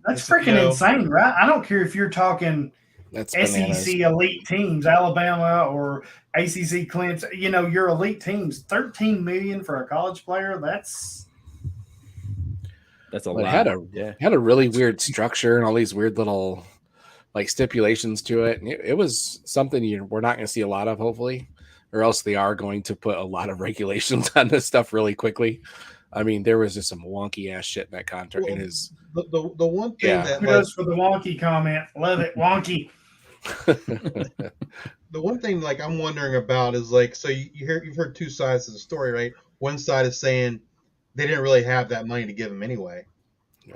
That's freaking insane, right? I don't care if you're talking SEC elite teams, Alabama or ACC Clemson, your elite teams, $13 million for a college player. That's a lot. It had a really weird structure and all these weird little like stipulations to it. And it was something we're not going to see a lot of, hopefully, or else they are going to put a lot of regulations on this stuff really quickly. I mean, there was just some wonky ass shit in that contract. Well, the one thing that kudos for the wonky comment. Love it, wonky. The one thing like I'm wondering about is like, so you've heard two sides of the story, right? One side is saying they didn't really have that money to give him anyway,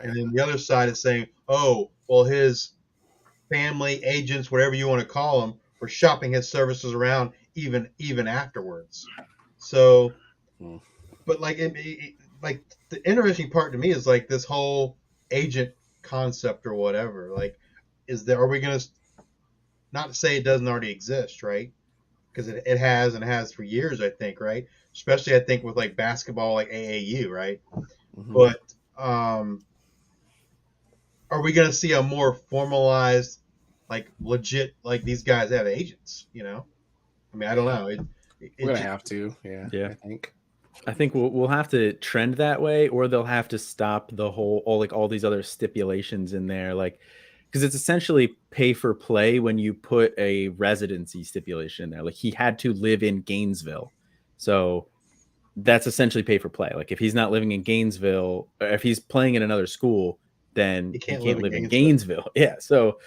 and then the other side is saying, oh, well, his family, agents, whatever you want to call them, were shopping his services around even afterwards. So, but like like the interesting part to me is like this whole agent concept or whatever. Like, are we going to, not to say it doesn't already exist, right? because it has and has for years, I think, right? Especially I think with like basketball, like AAU, right? Mhm. But are we going to see a more formalized, like legit, like these guys have agents? I mean, I don't know. We're gonna have to, I think. I think we'll have to trend that way, or they'll have to stop the whole all these other stipulations in there, like because it's essentially pay for play when you put a residency stipulation in there. Like he had to live in Gainesville, so that's essentially pay for play. Like if he's not living in Gainesville, or if he's playing in another school, then he can't live in Gainesville. Yeah, so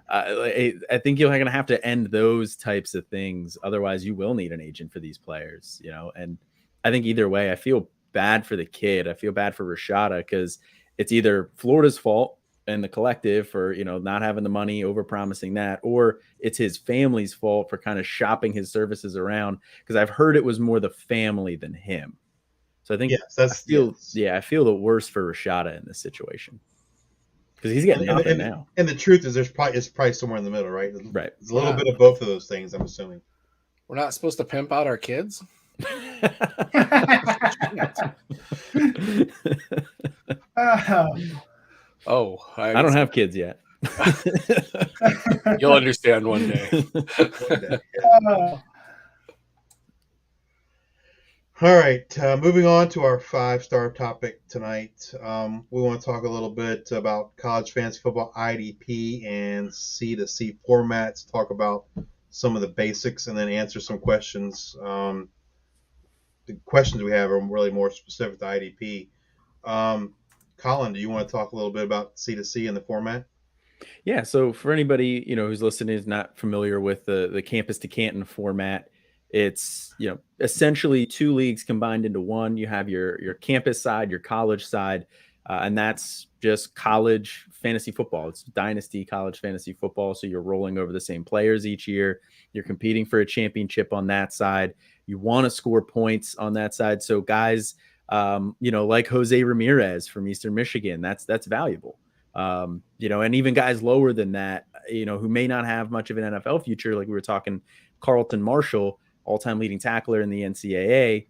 I think you're going to have to end those types of things. Otherwise, you will need an agent for these players, and I think either way, I feel bad for the kid. I feel bad for Rashada because it's either Florida's fault and the collective for, not having the money, over promising that, or it's his family's fault for kind of shopping his services around. Because I've heard it was more the family than him. So I think I feel the worst for Rashada in this situation because he's getting nothing now. And the truth is, it's probably somewhere in the middle, right? Right. It's a little bit of both of those things, I'm assuming. We're not supposed to pimp out our kids. I don't have kids yet. You'll understand one day. All right, moving on to our 5-star topic tonight. We want to talk a little bit about college fantasy football IDP and C2C formats, talk about some of the basics, and then answer some questions. The questions we have are really more specific to IDP. Colin, do you want to talk a little bit about C2C and the format? Yeah, so for anybody who's listening is not familiar with the campus to Canton format, it's essentially 2 leagues combined into one. You have your campus side, your college side, and that's just college fantasy football. It's dynasty college fantasy football, so you're rolling over the same players each year. You're competing for a championship on that side. You want to score points on that side. So guys, like Jose Ramirez from Eastern Michigan, that's valuable. And even guys lower than that, who may not have much of an NFL future, like we were talking Carlton Marshall, all-time leading tackler in the NCAA,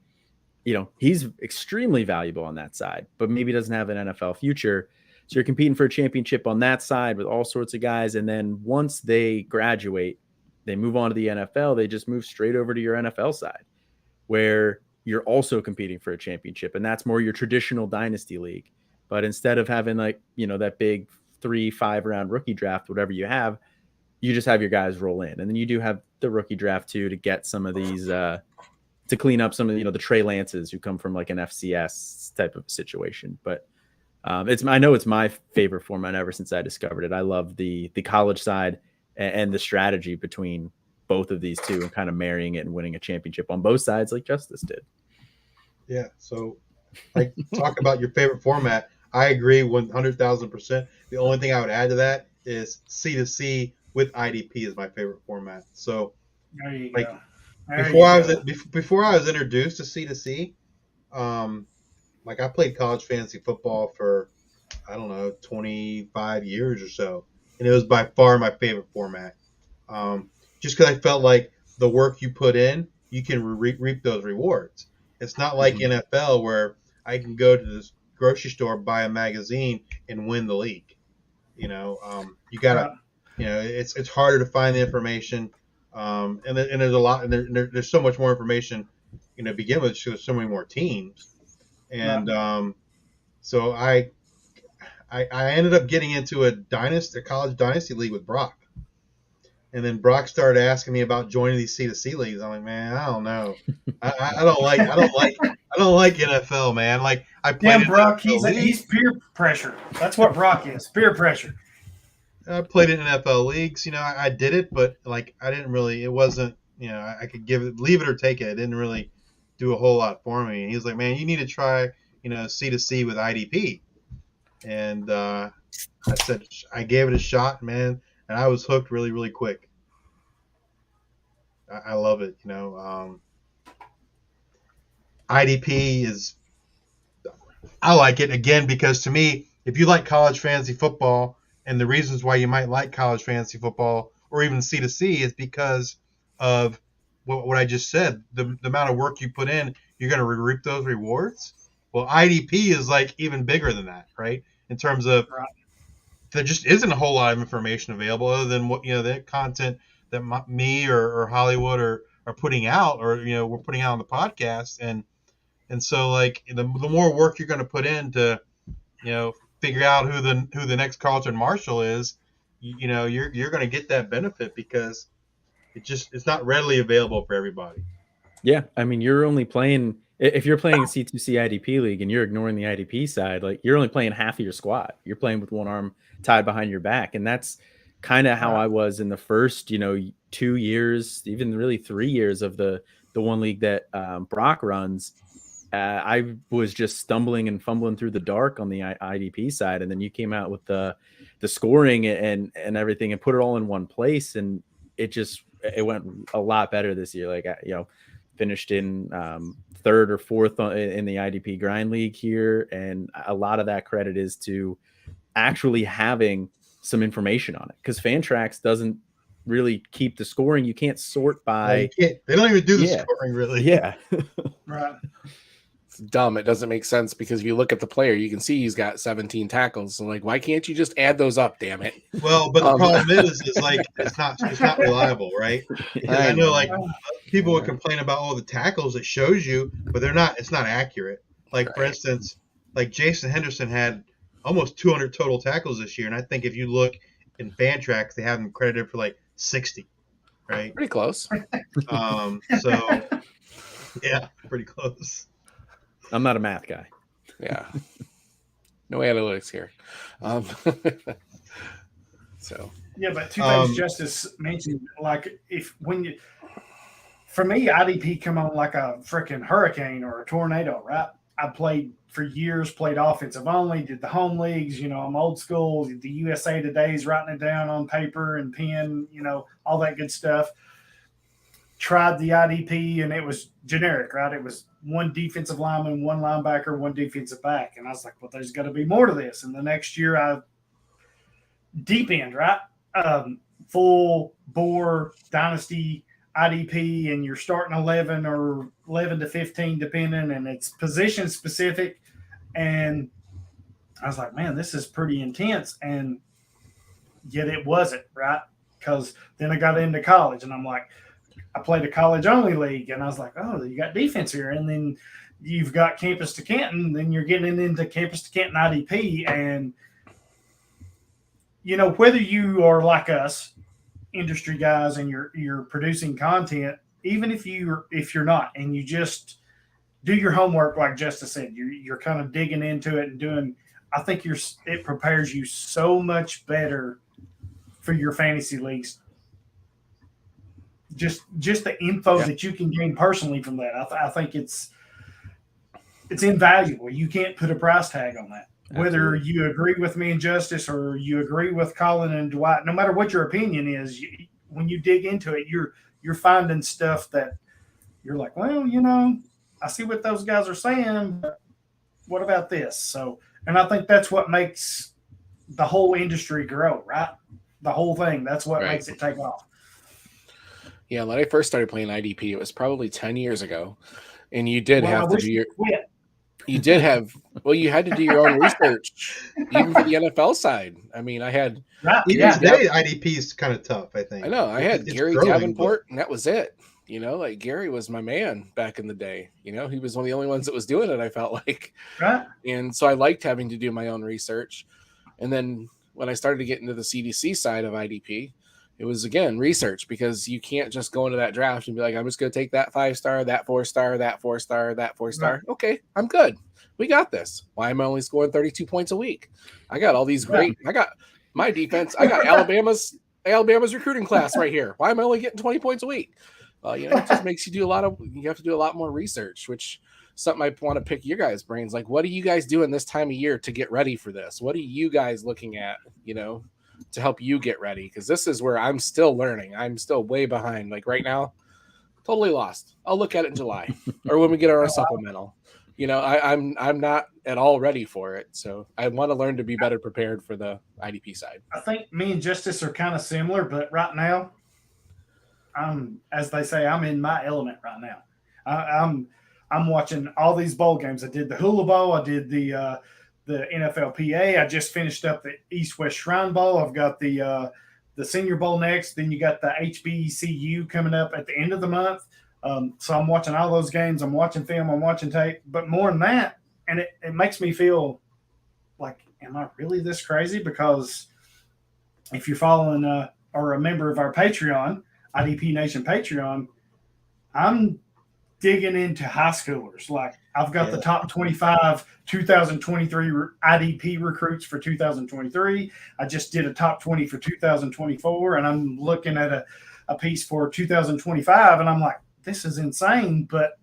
he's extremely valuable on that side, but maybe doesn't have an NFL future. So you're competing for a championship on that side with all sorts of guys. And then once they graduate, they move on to the NFL. They just move straight over to your NFL side where you're also competing for a championship. And that's more your traditional dynasty league. But instead of having that big 3-5 round rookie draft, whatever you have, you just have your guys roll in. And then you do have the rookie draft too, to get some of these, to clean up some of the Trey Lances who come from like an FCS type of situation. But I know it's my favorite format ever since I discovered it. I love the college side and the strategy between both of these two and kind of marrying it and winning a championship on both sides like Justice did. Yeah. So talk about your favorite format. I agree 100,000%. The only thing I would add to that is C2C with IDP is my favorite format. So there you go. Before I was introduced to C2C, I played college fantasy football for, I don't know, 25 years or so. And it was by far my favorite format. Just because I felt like the work you put in, you can reap those rewards. It's not like NFL where I can go to this grocery store, buy a magazine, and win the league. You gotta, it's harder to find the information. And there's a lot, and there's so much more information, to begin with. There's so many more teams. And so I ended up getting into a college dynasty league with Brock. And then Brock started asking me about joining these C2C leagues. I'm like, man, I don't know. I don't like NFL, man. Like I played. Yeah, Brock, he's peer pressure. That's what Brock is, peer pressure. I played in NFL leagues. I did it, but I didn't really. It wasn't. I could leave it or take it. It didn't really do a whole lot for me. And he was like, man, you need to try, C2C with IDP. And I said, I gave it a shot, man. And I was hooked really, really quick. I love it. IDP is, I like it again, because to me, if you like college fantasy football, and the reasons why you might like college fantasy football or even C2C is because of what I just said, the amount of work you put in, you're going to reap those rewards. Well, IDP is like even bigger than that, right? In terms of there just isn't a whole lot of information available other than what the content that me or Hollywood are putting out, or we're putting out on the podcast, and so like the more work you're going to put in to figure out who the next Carlton Marshall is, you're going to get that benefit because it's not readily available for everybody. Yeah, I mean, you're only playing if you're playing a C2C IDP league and you're ignoring the IDP side, like you're only playing half of your squad. You're playing with one arm tied behind your back, and that's kind of how I was in the first 2 years, even really 3 years of the one league that Brock runs. I was just stumbling and fumbling through the dark on the IDP side, and then you came out with the scoring and everything and put it all in one place, and it went a lot better this year. Like finished in third or fourth in the IDP Grind League here, and a lot of that credit is to actually having some information on it, because Fantrax doesn't really keep the scoring. You can't sort by. They don't even do the scoring really. Yeah, Right. It's dumb. It doesn't make sense because if you look at the player, you can see he's got 17 tackles. So like, why can't you just add those up? Damn it. Well, but the problem is like it's not reliable, right? I know like people would complain about the tackles it shows you, but it's not accurate. Like for instance, like Jason Henderson had almost 200 total tackles this year, and I think if you look in Fantrax, they have him credited for like 60, right? Pretty close. So yeah, pretty close. I'm not a math guy. Yeah. No analytics here. So yeah, but two things Justice mentioned, like for me, IDP come on like a freaking hurricane or a tornado, right? I played for years, played offensive only, did the home leagues, I'm old school, the USA Today's, writing it down on paper and pen, all that good stuff. Tried the IDP and it was generic, right? It was one defensive lineman, one linebacker, one defensive back. And I was like, well, there's got to be more to this. And the next year I deep end, right? Full bore dynasty IDP, and you're starting 11 or 11 to 15 depending, and it's position specific. And I was like, man, this is pretty intense. And yet it wasn't, right? Because then I got into college and I'm like, I played a college only league, and I was like, oh, you got defense here. And then you've got campus to Canton, then you're getting into campus to Canton IDP. And, whether you are like us, industry guys, and you're producing content, even if you're not, and you just do your homework, like Justice said, you're kind of digging into it and doing, I think it prepares you so much better for your fantasy leagues. Just the info that you can gain personally from that, I think it's invaluable. You can't put a price tag on that. Whether you agree with me and Justice or you agree with Colin and Dwight, no matter what your opinion is, when you dig into it, you're finding stuff that you're like, well, I see what those guys are saying, but what about this? So, and I think that's what makes the whole industry grow, right? The whole thing. That's what makes it take off. Yeah, when I first started playing IDP, it was probably 10 years ago, and you did have to do your. You did have. Well, you had to do your own research, even for the NFL side. I mean, I had. Even today, IDP is kind of tough. I think. I know. I had Gary Davenport, and that was it. Like Gary was my man back in the day. He was one of the only ones that was doing it. I felt like. Right. And so I liked having to do my own research, and then when I started to get into the CDC side of IDP. It was, again, research, because you can't just go into that draft and be like, I'm just going to take that 5-star, that 4-star, that 4-star, that 4-star. Right. Okay, I'm good. We got this. Why am I only scoring 32 points a week? I got all these great – I got my defense. I got Alabama's recruiting class right here. Why am I only getting 20 points a week? It just makes you do you have to do a lot more research, which something I want to pick your guys' brains. Like, what are you guys doing this time of year to get ready for this? What are you guys looking at, to help you get ready? Because this is where I'm still learning. I'm still way behind. Like right now, totally lost. I'll look at it in July or when we get our supplemental. I'm not at all ready for it. So I want to learn to be better prepared for the IDP side. I think me and Justice are kind of similar, but right now I'm as they say, I'm in my element right now. I'm watching all these bowl games. I did the Hula Bowl. I did the NFLPA. I just finished up the East-West Shrine Bowl. I've got the Senior Bowl next. Then you got the HBCU coming up at the end of the month. So I'm watching all those games. I'm watching film. I'm watching tape. But more than that, and it makes me feel like, am I really this crazy? Because if you're following or a member of our Patreon, IDP Nation Patreon, I'm digging into high schoolers. Like I've got the top 25 2023 IDP recruits for 2023. I just did a top 20 for 2024, and I'm looking at a piece for 2025, and I'm like, this is insane. But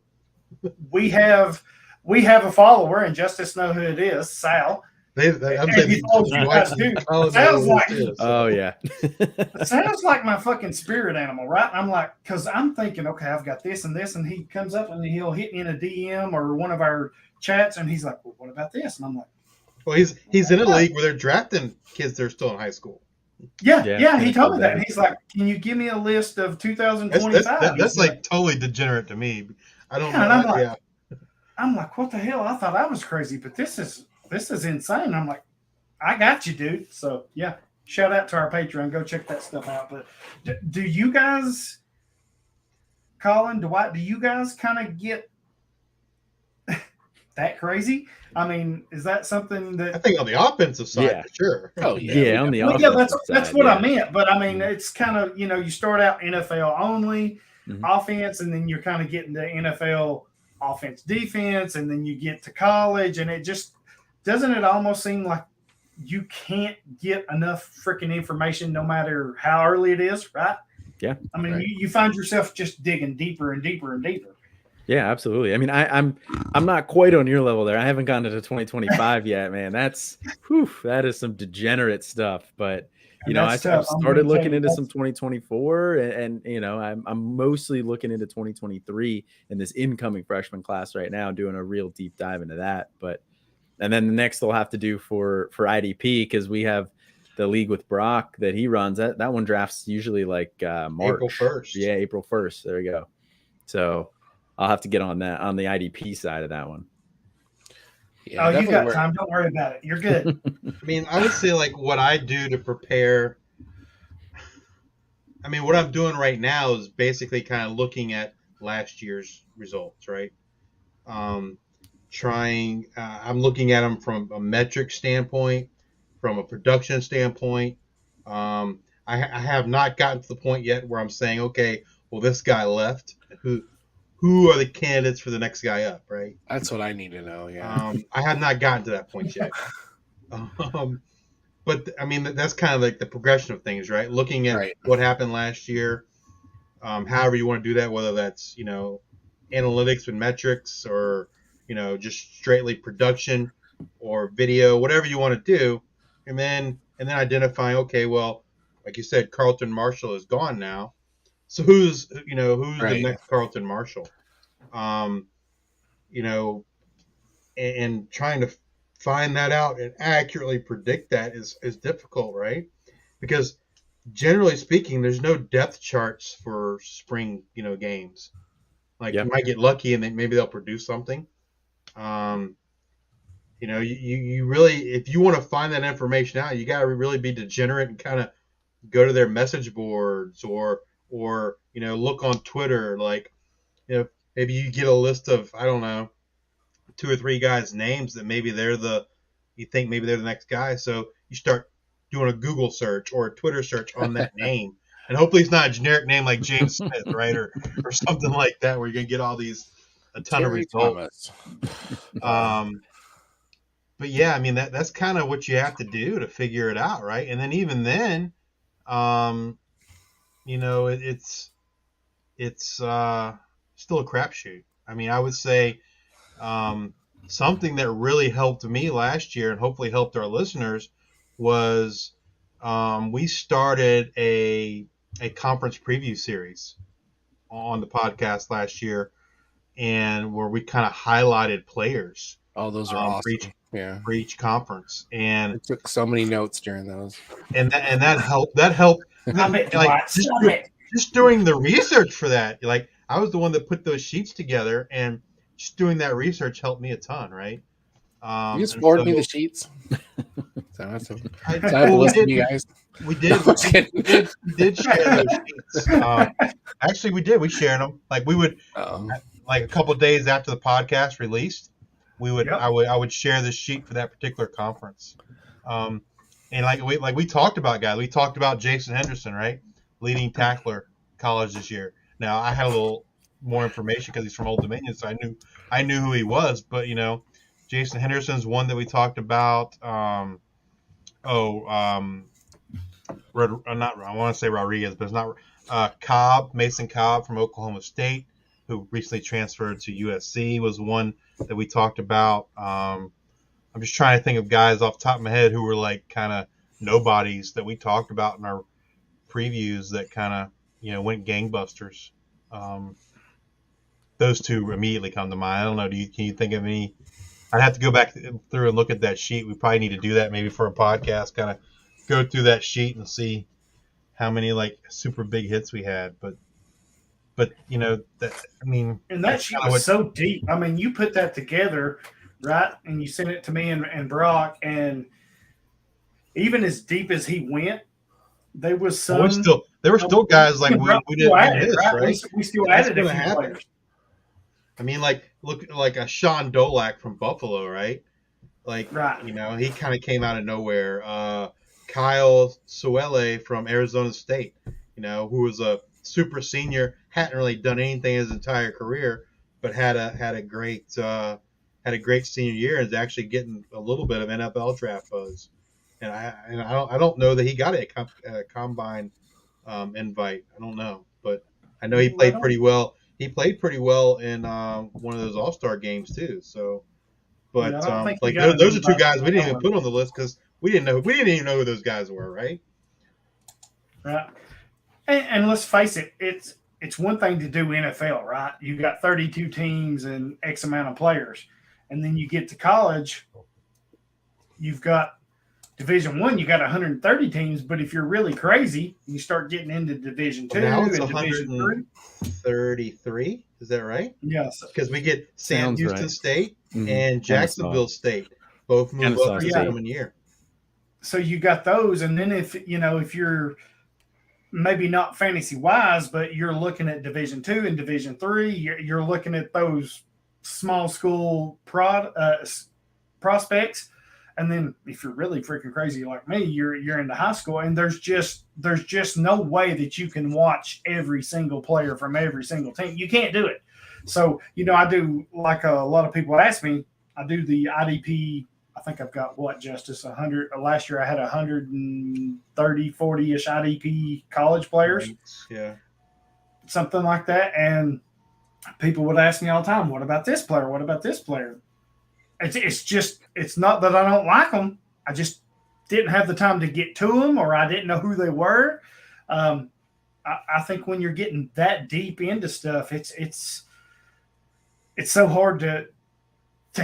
we have a follower, and Justice know who it is, Sal. I'm saying He follows you guys too. Sounds like Oh yeah. sounds like my fucking spirit animal, right? I'm like, because I'm thinking, okay, I've got this and this, and he comes up and he'll hit me in a DM or one of our chats, and he's like, well, what about this? And I'm like, well, he's in a league where they're drafting kids that are still in high school. Yeah, he told me that. And he's like, can you give me a list of 2025? That's like totally degenerate to me. I don't know. And I'm like, what the hell? I thought I was crazy, but this is insane. I'm like, I got you, dude. So yeah, shout out to our Patreon. Go check that stuff out. But do you guys, Colin, Dwight, do you guys kind of get that crazy? I mean, is that something that I think on the offensive side for sure? Oh yeah, Yeah, on the offensive that's side, what yeah. I meant. But I mean, it's kind of, you start out NFL only offense, and then you're kind of getting the NFL offense defense, and then you get to college, and it just doesn't it almost seem like you can't get enough freaking information no matter how early it is, right? Yeah. I mean, you find yourself just digging deeper and deeper and deeper. Yeah, absolutely. I mean, I'm not quite on your level there. I haven't gotten to 2025 yet, man. That is some degenerate stuff. But I've started looking into some 2024, and I'm mostly looking into 2023 in this incoming freshman class right now, doing a real deep dive into that. And then the next they'll have to do for IDP, because we have the league with Brock that he runs. That one drafts usually like March. April 1st. Yeah, April 1st. There we go. So I'll have to get on that, on the IDP side of that one. Yeah, you got time. Don't worry about it. You're good. I mean, I would say like what I do to prepare. I mean, what I'm doing right now is basically kind of looking at last year's results, right? I'm looking at them from a metric standpoint, from a production standpoint. I have not gotten to the point yet where I'm saying, okay, well, this guy left. Who are the candidates for the next guy up, right? That's what I need to know. Yeah. I have not gotten to that point yet. But I mean, that's kind of like the progression of things, right? Looking at what happened last year, however you want to do that, whether that's, analytics and metrics, or, just straightly production or video, whatever you want to do. And then identifying, okay, well, like you said, Carlton Marshall is gone now. So who's the next Carlton Marshall? And trying to find that out and accurately predict that is difficult, right? Because generally speaking, there's no depth charts for spring, games. Like you might get lucky and then maybe they'll produce something. You really, if you want to find that information out, you got to really be degenerate and kind of go to their message boards or look on Twitter. Like, maybe you get a list of, I don't know, 2 or 3 guys' names that maybe you think maybe they're the next guy. So you start doing a Google search or a Twitter search on that name. And hopefully it's not a generic name like James Smith, right? Or something like that, where you're going to get a ton of results. But yeah, I mean, that's kind of what you have to do to figure it out, right? And then even then, it's still a crapshoot. I mean, I would say something that really helped me last year and hopefully helped our listeners was we started a conference preview series on the podcast last year, and where we kind of highlighted players. Oh, those are awesome. For each conference, and I took so many notes during those. And that helped. That helped. just doing the research for that, like I was the one that put those sheets together, and just doing that research helped me a ton, right? You just And forward so me the sheets. So I have to well, listen to you guys. we did share those sheets. Actually, we did. We shared them. Like we would, like a couple of days after the podcast released, I would share the sheet for that particular conference. And like we talked about guys. We talked about Jason Henderson, right? Leading tackler college this year. Now I had a little more information because he's from Old Dominion, so I knew who he was. But Jason Henderson's one that we talked about. Not I want to say Rodriguez, but it's not. Mason Cobb from Oklahoma State, who recently transferred to USC, was one that we talked about. I'm just trying to think of guys off the top of my head who were like kind of nobodies that we talked about in our previews that kind of went gangbusters. Those two immediately come to mind. I don't know. Can you think of any? I'd have to go back through and look at that sheet. We probably need to do that maybe for a podcast. Kind of go through that sheet and see how many like super big hits we had. But and that sheet was so deep. I mean, you put that together, right? And you sent it to me and Brock, and even as deep as he went, there was some. There were still guys like we didn't miss, right? We still added a few players. I mean, look like a Sean Dolak from Buffalo, right? Like, right. He kind of came out of nowhere. Kyle Suele from Arizona State, who was a super senior, hadn't really done anything his entire career, but had a great senior year and is actually getting a little bit of NFL draft buzz. And I don't know that he got a combine invite. I don't know, but I know he played pretty well. He played pretty well in one of those All-Star games too. So, but those are two guys we didn't even put on the list because we didn't even know who those guys were, right? Right. And let's face it, it's one thing to do NFL, right? You got 32 teams and X amount of players, and then you get to college, you've got Division I, you got 130 teams, but if you're really crazy, you start getting into Division II now it's and Division III. 33, is that right? Yes. Because we get Sam Houston State and Jacksonville State both move up the same year. So you got those, and then if you're maybe not fantasy wise, but you're looking at Division II and Division III, you're looking at those small school prospects. And then if you're really freaking crazy like me, you're into high school, and there's just no way that you can watch every single player from every single team. You can't do it. So, I do, like a lot of people ask me, I do the IDP. I think I've got Justice 100. Last year I had 130, 40-ish IDP college players. Yeah. Something like that. And people would ask me all the time, what about this player? What about this player? It's not that I don't like them. I just didn't have the time to get to them, or I didn't know who they were. I think when you're getting that deep into stuff, it's so hard to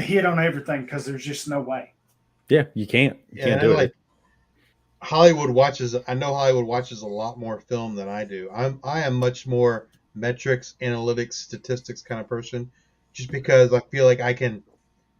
hit on everything because there's just no way. Yeah, you can't. You can't do it. Hollywood watches. I know Hollywood watches a lot more film than I do. I am much more metrics, analytics, statistics kind of person, just because I feel like I can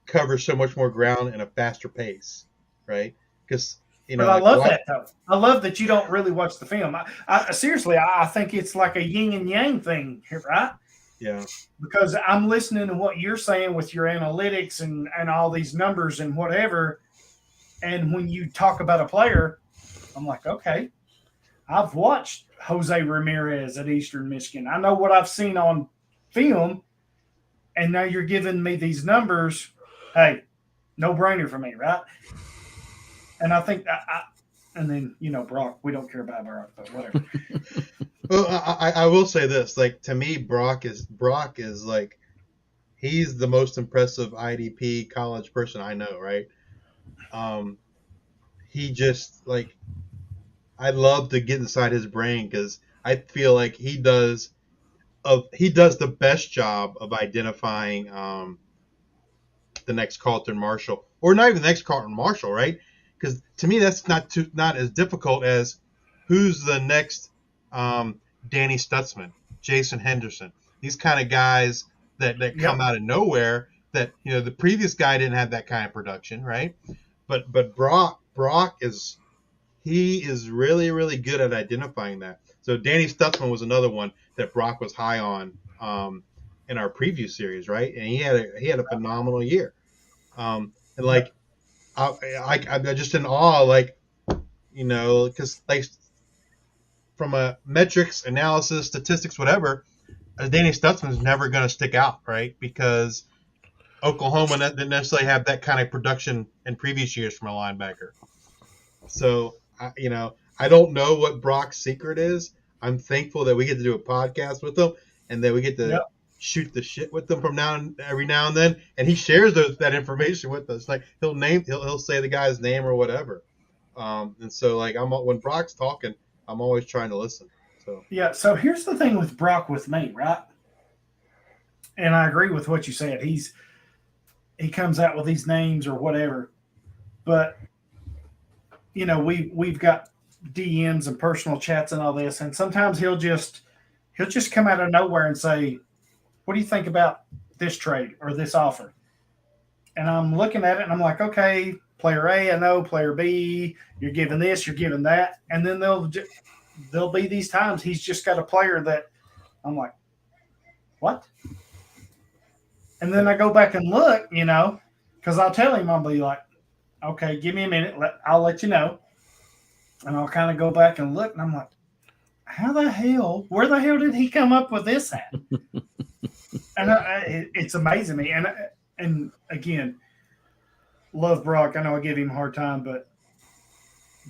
cover so much more ground in a faster pace, right? Because but I love that though. I love that you don't really watch the film. I seriously, I think it's like a yin and yang thing here, right? Yeah. Because I'm listening to what you're saying with your analytics and all these numbers and whatever, and when you talk about a player, I'm like, okay, I've watched Jose Ramirez at Eastern Michigan. I know what I've seen on film, and now you're giving me these numbers. Hey, no brainer for me, right? And I think and then Brock, we don't care about Brock, but whatever. Well, I will say this, like to me, Brock is like he's the most impressive IDP college person I know, right? He just like I love to get inside his brain because I feel like he does the best job of identifying the next Carlton Martial, or not even the next Carlton Martial, right? Because to me, that's not as difficult as who's the next Danny Stutzman, Jason Henderson, these kind of guys that come out of nowhere that, the previous guy didn't have that kind of production, right? But Brock is really, really good at identifying that. So Danny Stutzman was another one that Brock was high on in our preview series, right? And he had a phenomenal year. And like I'm just in awe, like, because like from a metrics analysis, statistics, whatever, Danny Stutzman is never going to stick out, right? Because Oklahoma didn't necessarily have that kind of production in previous years from a linebacker. So, I don't know what Brock's secret is. I'm thankful that we get to do a podcast with him and that we get to shoot the shit with him from every now and then. And he shares that information with us. Like he'll say the guy's name or whatever. And so like when Brock's talking, I'm always trying to listen. So yeah. So here's the thing with Brock with me, right? And I agree with what you said. He comes out with these names or whatever, but we've got DMs and personal chats and all this, and sometimes he'll just come out of nowhere and say, "What do you think about this trade or this offer?" And I'm looking at it and I'm like, "Okay, player A, I know, player B, you're giving this, you're giving that," and then there'll be these times he's just got a player that I'm like, "What?" And then I go back and look, because I'll tell him, I'll be like, "Okay, give me a minute. I'll let you know." And I'll kind of go back and look, and I'm like, where the hell did he come up with this at? And it's amazing me. And again, love Brock. I know I give him a hard time, but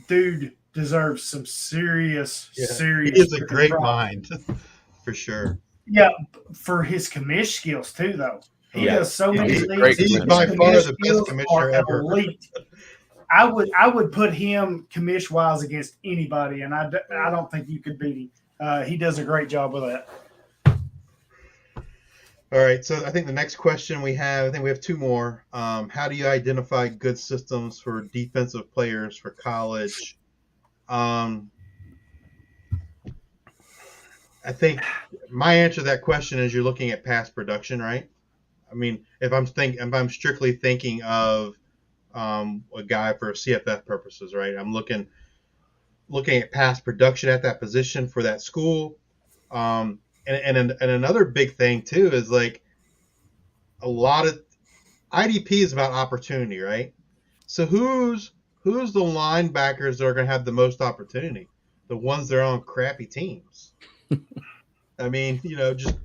dude deserves some serious. He is a great mind, for sure. Yeah, for his commish skills too, though. He does so many things. He's by far the best commissioner ever. Elite. I would put him commish wise against anybody, and I don't think you could beat him. He does a great job with that. All right, so I think the next question we have two more. How do you identify good systems for defensive players for college? I think my answer to that question is you're looking at past production, right? I mean, if I'm strictly thinking of a guy for CFF purposes, right? I'm looking at past production at that position for that school. And another big thing too is like a lot of IDP is about opportunity, right? So who's the linebackers that are going to have the most opportunity? The ones that are on crappy teams. I mean, just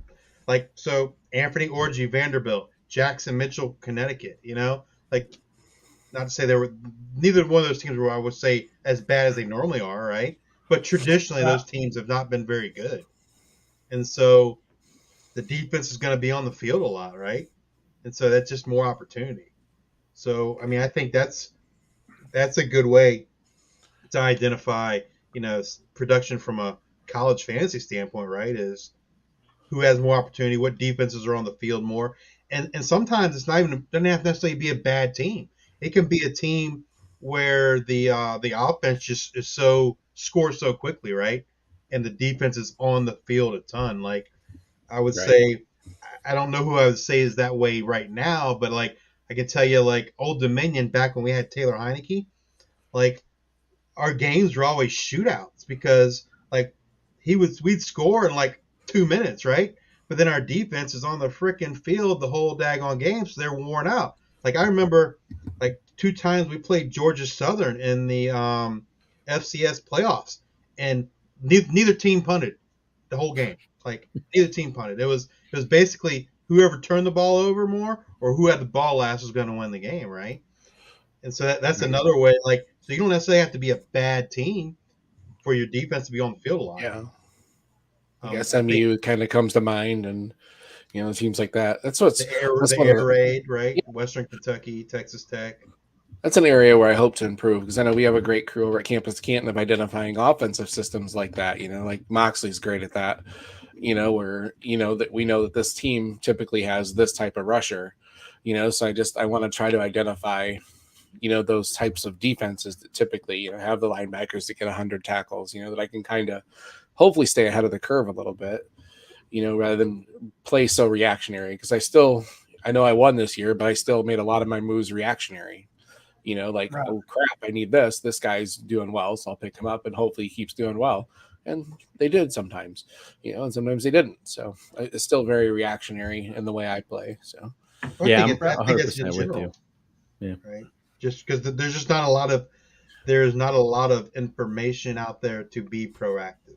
like, so Anthony Orji, Vanderbilt, Jackson Mitchell, Connecticut, like, not to say neither one of those teams were, I would say, as bad as they normally are, right? But traditionally, those teams have not been very good. And so the defense is going to be on the field a lot, right? And so that's just more opportunity. So, I mean, I think that's a good way to identify, production from a college fantasy standpoint, right? Is who has more opportunity, what defenses are on the field more. And sometimes it's doesn't have to necessarily be a bad team. It can be a team where the offense just scores so quickly, right? And the defense is on the field a ton. Like, I would say, I don't know who I would say is that way right now, but like I can tell you, like Old Dominion back when we had Taylor Heineke, like our games were always shootouts because like we'd score in like 2 minutes, right? But then our defense is on the freaking field the whole daggone game, so they're worn out. Like I remember, like 2 times we played Georgia Southern in the FCS playoffs, and neither team punted the whole game. Like neither team punted. It was basically whoever turned the ball over more or who had the ball last was going to win the game, right? And so that's another way. Like, so you don't necessarily have to be a bad team for your defense to be on the field a lot. Yeah. SMU kind of comes to mind, and teams like that. That's what's the air raid, right? Yeah. Western Kentucky, Texas Tech. That's an area where I hope to improve because I know we have a great crew over at Campus Canton of identifying offensive systems like that. Like Moxley's great at that. Where that we know that this team typically has this type of rusher. So I want to try to identify, those types of defenses that typically have the linebackers that get 100 tackles. That I can kind of hopefully stay ahead of the curve a little bit, rather than play so reactionary. Because I know I won this year, but I still made a lot of my moves reactionary. Like, Right. oh crap, I need this. This guy's doing well, so I'll pick him up, and hopefully he keeps doing well. And they did sometimes, and sometimes they didn't. So it's still very reactionary in the way I play. So Yeah, I'm I think it's in 100% with general, you. Yeah. right? Just because there's just not a lot of information out there to be proactive.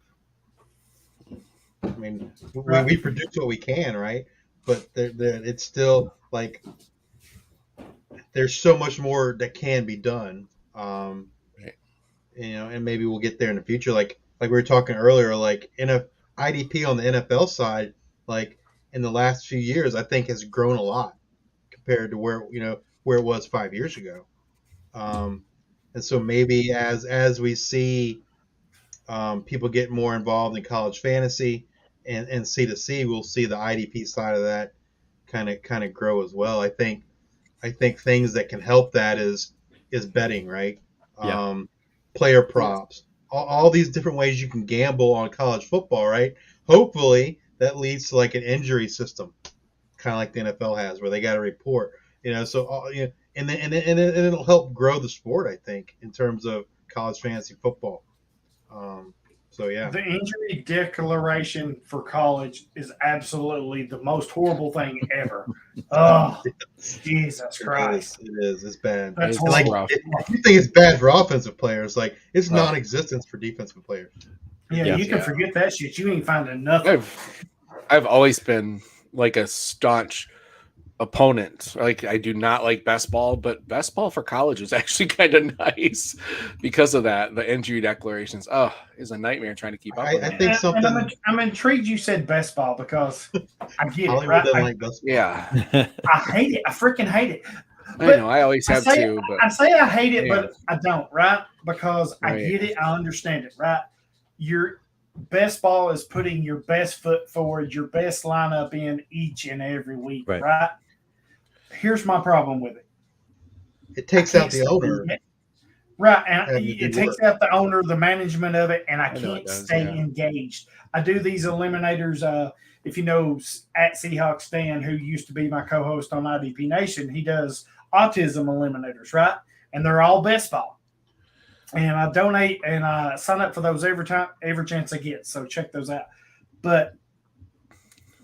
I mean, we produce what we can, right? But it's still like there's so much more that can be done. Right. And maybe we'll get there in the future. Like we were talking earlier, like in a IDP on the NFL side, like in the last few years, I think has grown a lot compared to where it was 5 years ago. And so maybe as we see people get more involved in college fantasy and C2C, we'll see the IDP side of that kind of grow as well. I think things that can help that is betting, right? Yeah. Player props, all these different ways you can gamble on college football, right? Hopefully that leads to like an injury system, kind of like the NFL has, where they got to report, so and it'll help grow the sport, I think, in terms of college fantasy football. So yeah, The injury declaration for college is absolutely the most horrible thing ever. Oh, Jesus Christ! it is. It's bad. That's It's Like horrible. rough. if you think it's bad for offensive players, like it's non-existent for defensive players. Yeah, you can forget that shit. You ain't finding nothing. I've always been like a staunch opponent. Like, I do not like best ball, but best ball for college is actually kind of nice because of that. The injury declarations, is a nightmare trying to keep up with I it. think something. And I'm intrigued you said best ball because I get it, Hollywood right? doesn't like best ball. Yeah, I hate it. I freaking hate it. I know. I always have I say, to, but I say I hate it, Yeah. but I don't, right? Because I Right. get it. I understand it, right? Your best ball is putting your best foot forward, your best lineup in each and every week, Right. right? Here's my problem with it. It takes out the owner. Right. And having to it do takes work. out the owner, the management of it, and I I know it can't does, stay yeah. engaged. I do these eliminators. If you know at Seahawks Stan, who used to be my co-host on IDP Nation, he does autism eliminators, right? And they're all best ball. And I donate and I sign up for those every chance I get. So check those out. But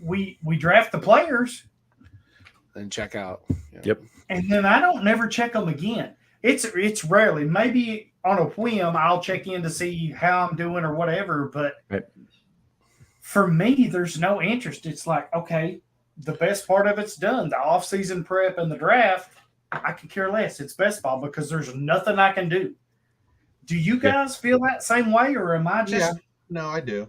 we draft the players, then check out. Yeah. Yep. and then I don't never check them again. It's rarely. Maybe on a whim I'll check in to see how I'm doing or whatever. But Right. for me, there's no interest. It's like, okay, the best part of it's done. The off-season prep and the draft, I could care less. It's best ball because there's nothing I can do. Do you guys feel that same way, or am I just? Yeah. No, I do.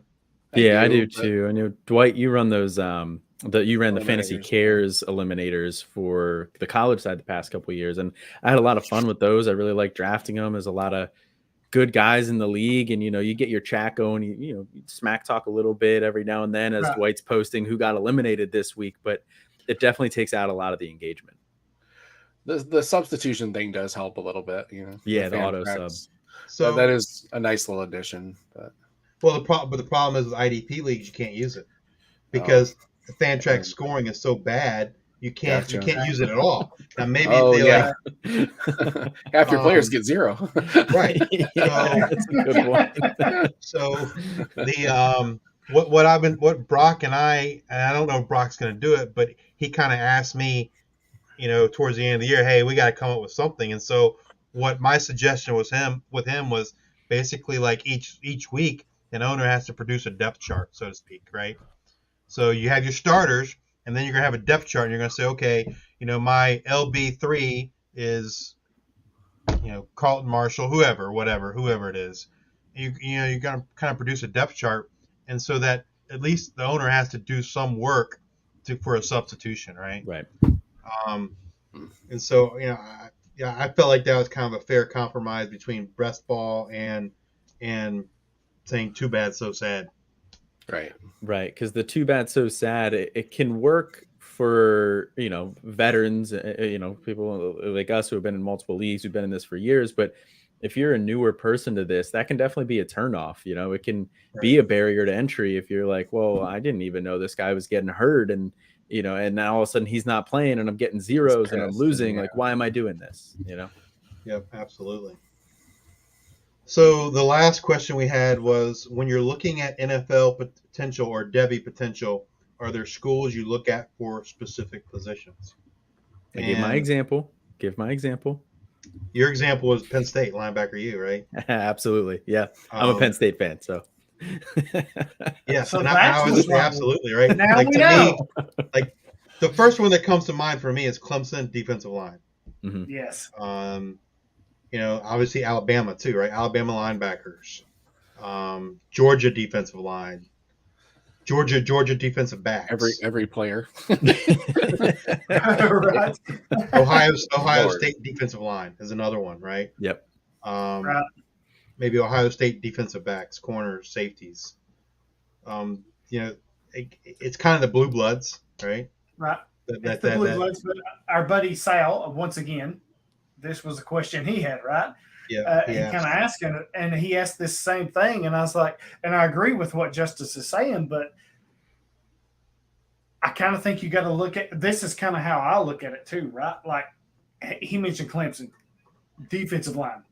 I do but- too. I know, Dwight, you run those you ran the Fantasy Eliminators. Cares eliminators for the college side the past couple of years, and I had a lot of fun with those. I really like drafting them. There's a lot of good guys in the league, and you get your chat going. You smack talk a little bit every now and then as Right. Dwight's posting who got eliminated this week, but it definitely takes out a lot of the engagement. The substitution thing does help a little bit. Yeah, the fan auto tracks. So That is a nice little addition. But the problem is with IDP leagues you can't use it because the fan track scoring is so bad you can't use it at all. Now maybe half your players get 0. right. That's a good one. So the what Brock and I don't know if Brock's going to do it, but he kind of asked me, towards the end of the year, hey, we got to come up with something. And so what my suggestion was was basically like each week an owner has to produce a depth chart, so to speak, right? So you have your starters, and then you're gonna have a depth chart, and you're gonna say, okay, my LB3 is, Carlton Marshall, whoever it is. You're gonna kind of produce a depth chart, and so that at least the owner has to do some work for a substitution, right? Right. And so I felt like that was kind of a fair compromise between best ball and saying too bad, so sad. Right. Right, because the too bad so sad it can work for veterans, people like us who have been in multiple leagues, who've been in this for years, but if you're a newer person to this, that can definitely be a turnoff. It can be a barrier to entry if you're like, well, I didn't even know this guy was getting hurt, and and now all of a sudden he's not playing, and I'm getting zeros and I'm losing. Like, why am I doing this? Yep, absolutely. So the last question we had was, when you're looking at NFL potential or Devy potential, are there schools you look at for specific positions? I give my example. Your example was Penn State linebacker, you, right? Absolutely. Yeah. I'm a Penn State fan, so. Yes, So and I was just absolutely right. Now like we to know. me, like the first one that comes to mind for me is Clemson defensive line. Mm-hmm. Yes. Obviously Alabama too, right? Alabama linebackers, Georgia defensive line, Georgia defensive backs. Every player. Right. Ohio State defensive line is another one, right? Yep. Right. Maybe Ohio State defensive backs, corners, safeties. It's kind of the blue bloods, right? Right. It's the blue bloods, but our buddy Sal, once again, this was a question he had, right? Yeah. He kind of asked, and he asked this same thing, and I was like, and I agree with what Justice is saying, but I kind of think you got to look at this is kind of how I look at it too, right? Like he mentioned Clemson, defensive line,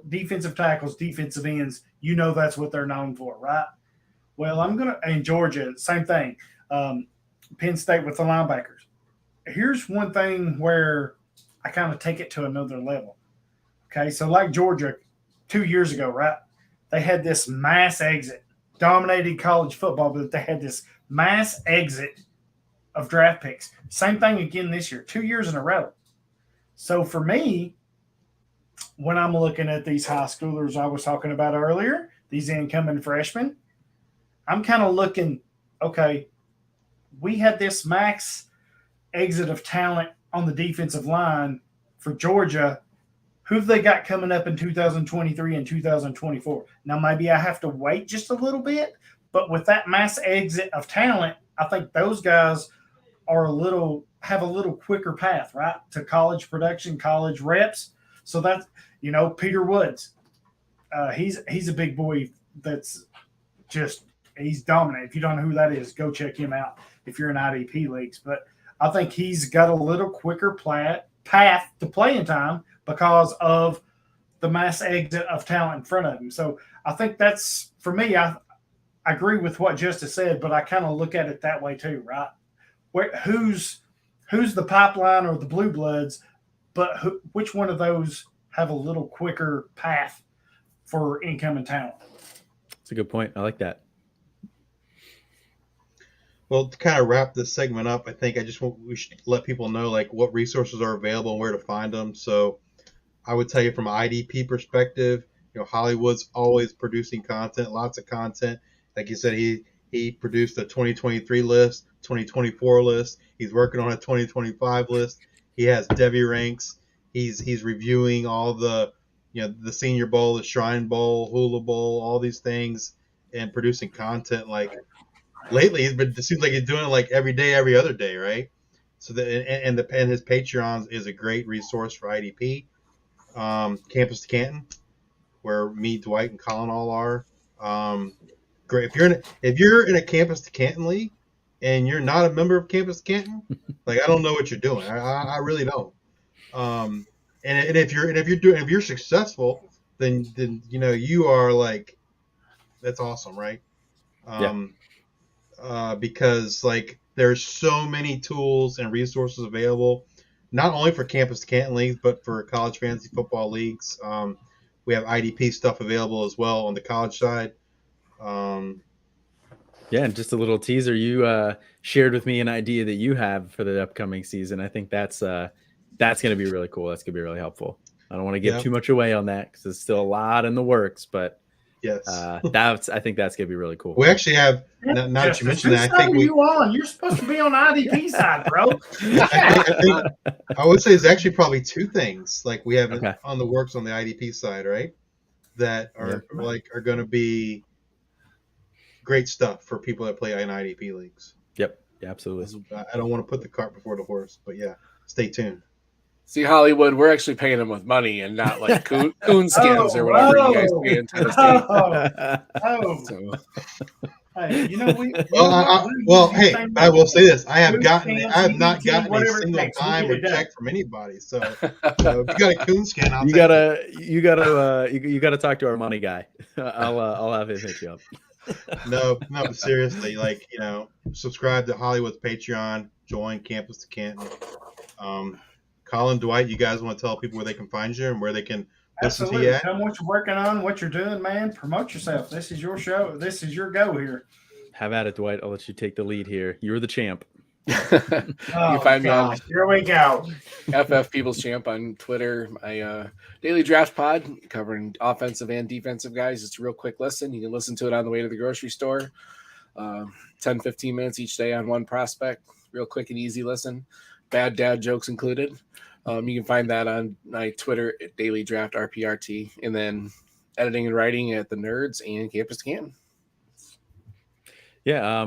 defensive tackles, defensive ends. That's what they're known for, right? Well, and Georgia, same thing. Penn State with the linebackers. Here's one thing where I kind of take it to another level. Okay, so like Georgia 2 years ago, right? They had this mass exit, dominated college football, but they had this mass exit of draft picks. Same thing again this year, 2 years in a row. So for me, when I'm looking at these high schoolers I was talking about earlier, these incoming freshmen, I'm kind of looking, okay, we had this max exit of talent on the defensive line for Georgia. Who have they got coming up in 2023 and 2024? Now, maybe I have to wait just a little bit, but with that mass exit of talent, I think those guys have a little quicker path, right, to college production, college reps. So that's, Peter Woods. He's a big boy that's just he's dominant. If you don't know who that is, go check him out if you're in IDP leagues. But I think he's got a little quicker path to playing time because of the mass exit of talent in front of him. So I think that's, for me, I agree with what Justice said, but I kind of look at it that way too, right? Who's the pipeline or the blue bloods, but which one of those have a little quicker path for incoming talent? That's a good point. I like that. Well, to kind of wrap this segment up, I think we should let people know like what resources are available and where to find them. So I would tell you from an IDP perspective, Hollywood's always producing content, lots of content. Like you said, he produced a 2023 list, 2024 list. He's working on a 2025 list. He has Devy ranks. He's reviewing all the the Senior Bowl, the Shrine Bowl, Hula Bowl, all these things, and producing content. Like lately, it seems like he's doing it like every day, every other day, right? So and his Patreon is a great resource for IDP. Campus to Canton, where me, Dwight, and Colin all are. Great. If you're in a Campus to Canton league and you're not a member of Campus to Canton, like I don't know what you're doing. I really don't. And if you're successful, then you are like, that's awesome, right? Because like there's so many tools and resources available, not only for Campus to Canton leagues, but for college fantasy football leagues. We have IDP stuff available as well on the college side. Yeah, and just a little teaser. You shared with me an idea that you have for the upcoming season. I think that's going to be really cool. That's going to be really helpful. I don't want to give too much away on that because there's still a lot in the works, but yes, I think that's going to be really cool. We actually have, now that you mentioned that, I think you're supposed to be on the IDP side, bro. I would say it's actually probably two things like we have on the works on the IDP side, right? That are are going to be great stuff for people that play in IDP leagues. Yep. Yeah, absolutely. I don't want to put the cart before the horse, but yeah, stay tuned. See, Hollywood, we're actually paying them with money and not like coonskins or whatever you guys pay in Tennessee. So, Hey, you know we. Hey, I will say this: I have not gotten a whatever it single takes. We'll dime get or it done. check from anybody. So if you got a coonskin, I'll You take it. you gotta talk to our money guy. I'll have him hit you up. No, seriously. Like, subscribe to Hollywood's Patreon, join Campus to Canton. Colin, Dwight, you guys want to tell people where they can find you and where they can listen to you Absolutely. at? Tell them what you're working on, what you're doing, man. Promote yourself. This is your show. This is your go here. Have at it, Dwight. I'll let you take the lead here. You're the champ. you can find me on Here we go. FF People's Champ on Twitter. My daily draft pod covering offensive and defensive guys. It's a real quick listen. You can listen to it on the way to the grocery store. 10-15 minutes each day on one prospect. Real quick and easy listen. Bad dad jokes included. You can find that on my Twitter at Daily Draft RPRT, and then editing and writing at the Nerds and Campus to Canton. Yeah,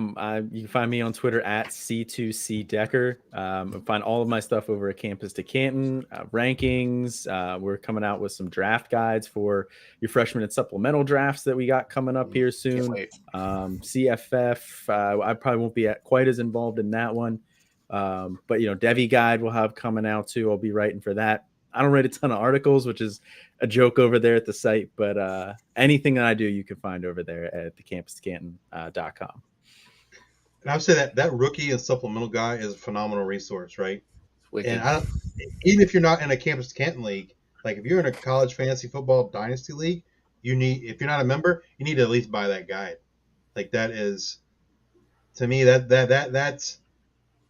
you can find me on Twitter at C2C Decker. Find all of my stuff over at Campus to Canton, rankings. We're coming out with some draft guides for your freshman and supplemental drafts that we got coming up here soon. CFF, I probably won't be quite as involved in that one. But Devy guide we'll have coming out too. I'll be writing for that. I don't write a ton of articles, which is a joke over there at the site, but anything that I do, you can find over there at thecampuscanton.com. And I would say that rookie and supplemental guy is a phenomenal resource, right? Wicked. And even if you're not in a Campus Canton league, like if you're in a college fantasy football dynasty league, if you're not a member, you need to at least buy that guide. Like that is, to me, that's.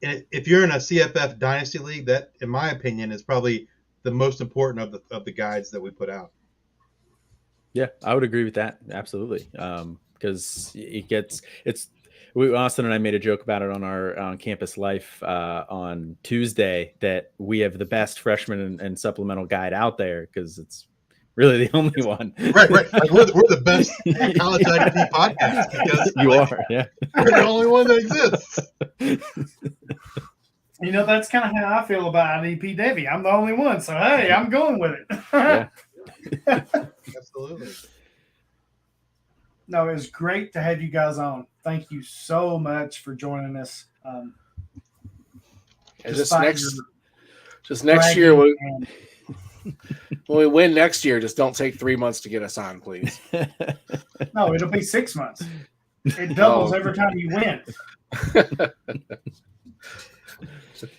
If you're in a CFF Dynasty League, that, in my opinion, is probably the most important of the guides that we put out. Yeah, I would agree with that. Absolutely. Because Austin and I made a joke about it on Campus Life on Tuesday that we have the best freshman and supplemental guide out there because it's really the only one. Right. Like we're the best college IDP podcast because you are. Yeah, we're the only one that exists. That's kind of how I feel about IDP Devy. I'm the only one, so hey, I'm going with it. Yeah. Absolutely. No, it was great to have you guys on. Thank you so much for joining us. Just next year, when we win next year, just don't take 3 months to get us on, please. No, it'll be 6 months. It doubles every time you win.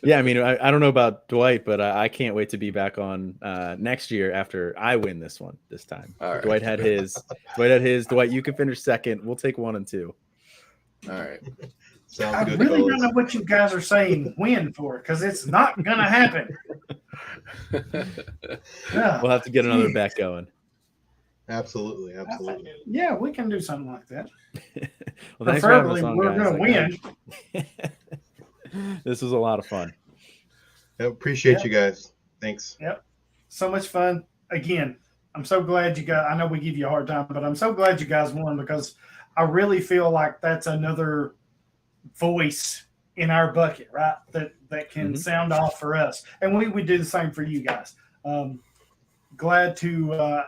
Yeah, I mean, I don't know about Dwight, but I can't wait to be back on next year after I win this time. Right. Dwight had his. Dwight, you can finish second. We'll take 1 and 2. All right. I really don't know what you guys are saying win for because it's not going to happen. We'll have to get another bet going. Absolutely. Yeah, we can do something like that. Well, thanks for having Preferably, us on, we're guys. going to win. This was a lot of fun. I appreciate you guys. Thanks. Yep. So much fun. Again, I'm so glad you guys, I know we give you a hard time, but I'm so glad you guys won because I really feel like that's another voice in our bucket, right? That can sound off for us. And we do the same for you guys. Glad to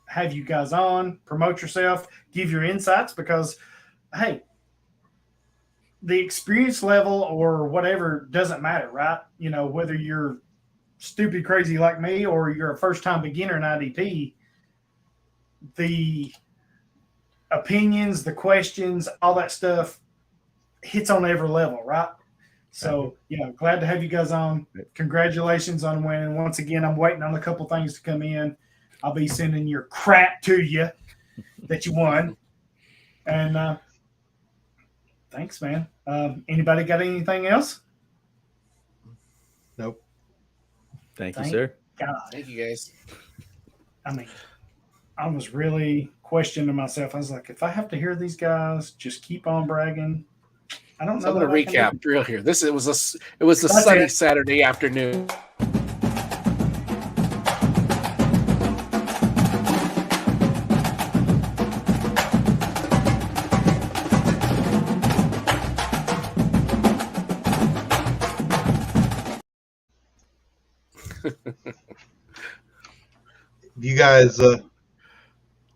have you guys on, promote yourself, give your insights because, hey, the experience level or whatever doesn't matter, right? Whether you're stupid crazy like me or you're a first-time beginner in IDP, the opinions, the questions, all that stuff hits on every level, right? So, glad to have you guys on. Congratulations on winning. Once again, I'm waiting on a couple things to come in. I'll be sending your crap to you that you won. And thanks, man. Anybody got anything else? Nope. Thank you, sir. God. Thank you, guys. I mean, I was really questioning myself. I was like, if I have to hear these guys just keep on bragging, I don't know. So I'm going to recap real here. It was a sunny Saturday afternoon. you guys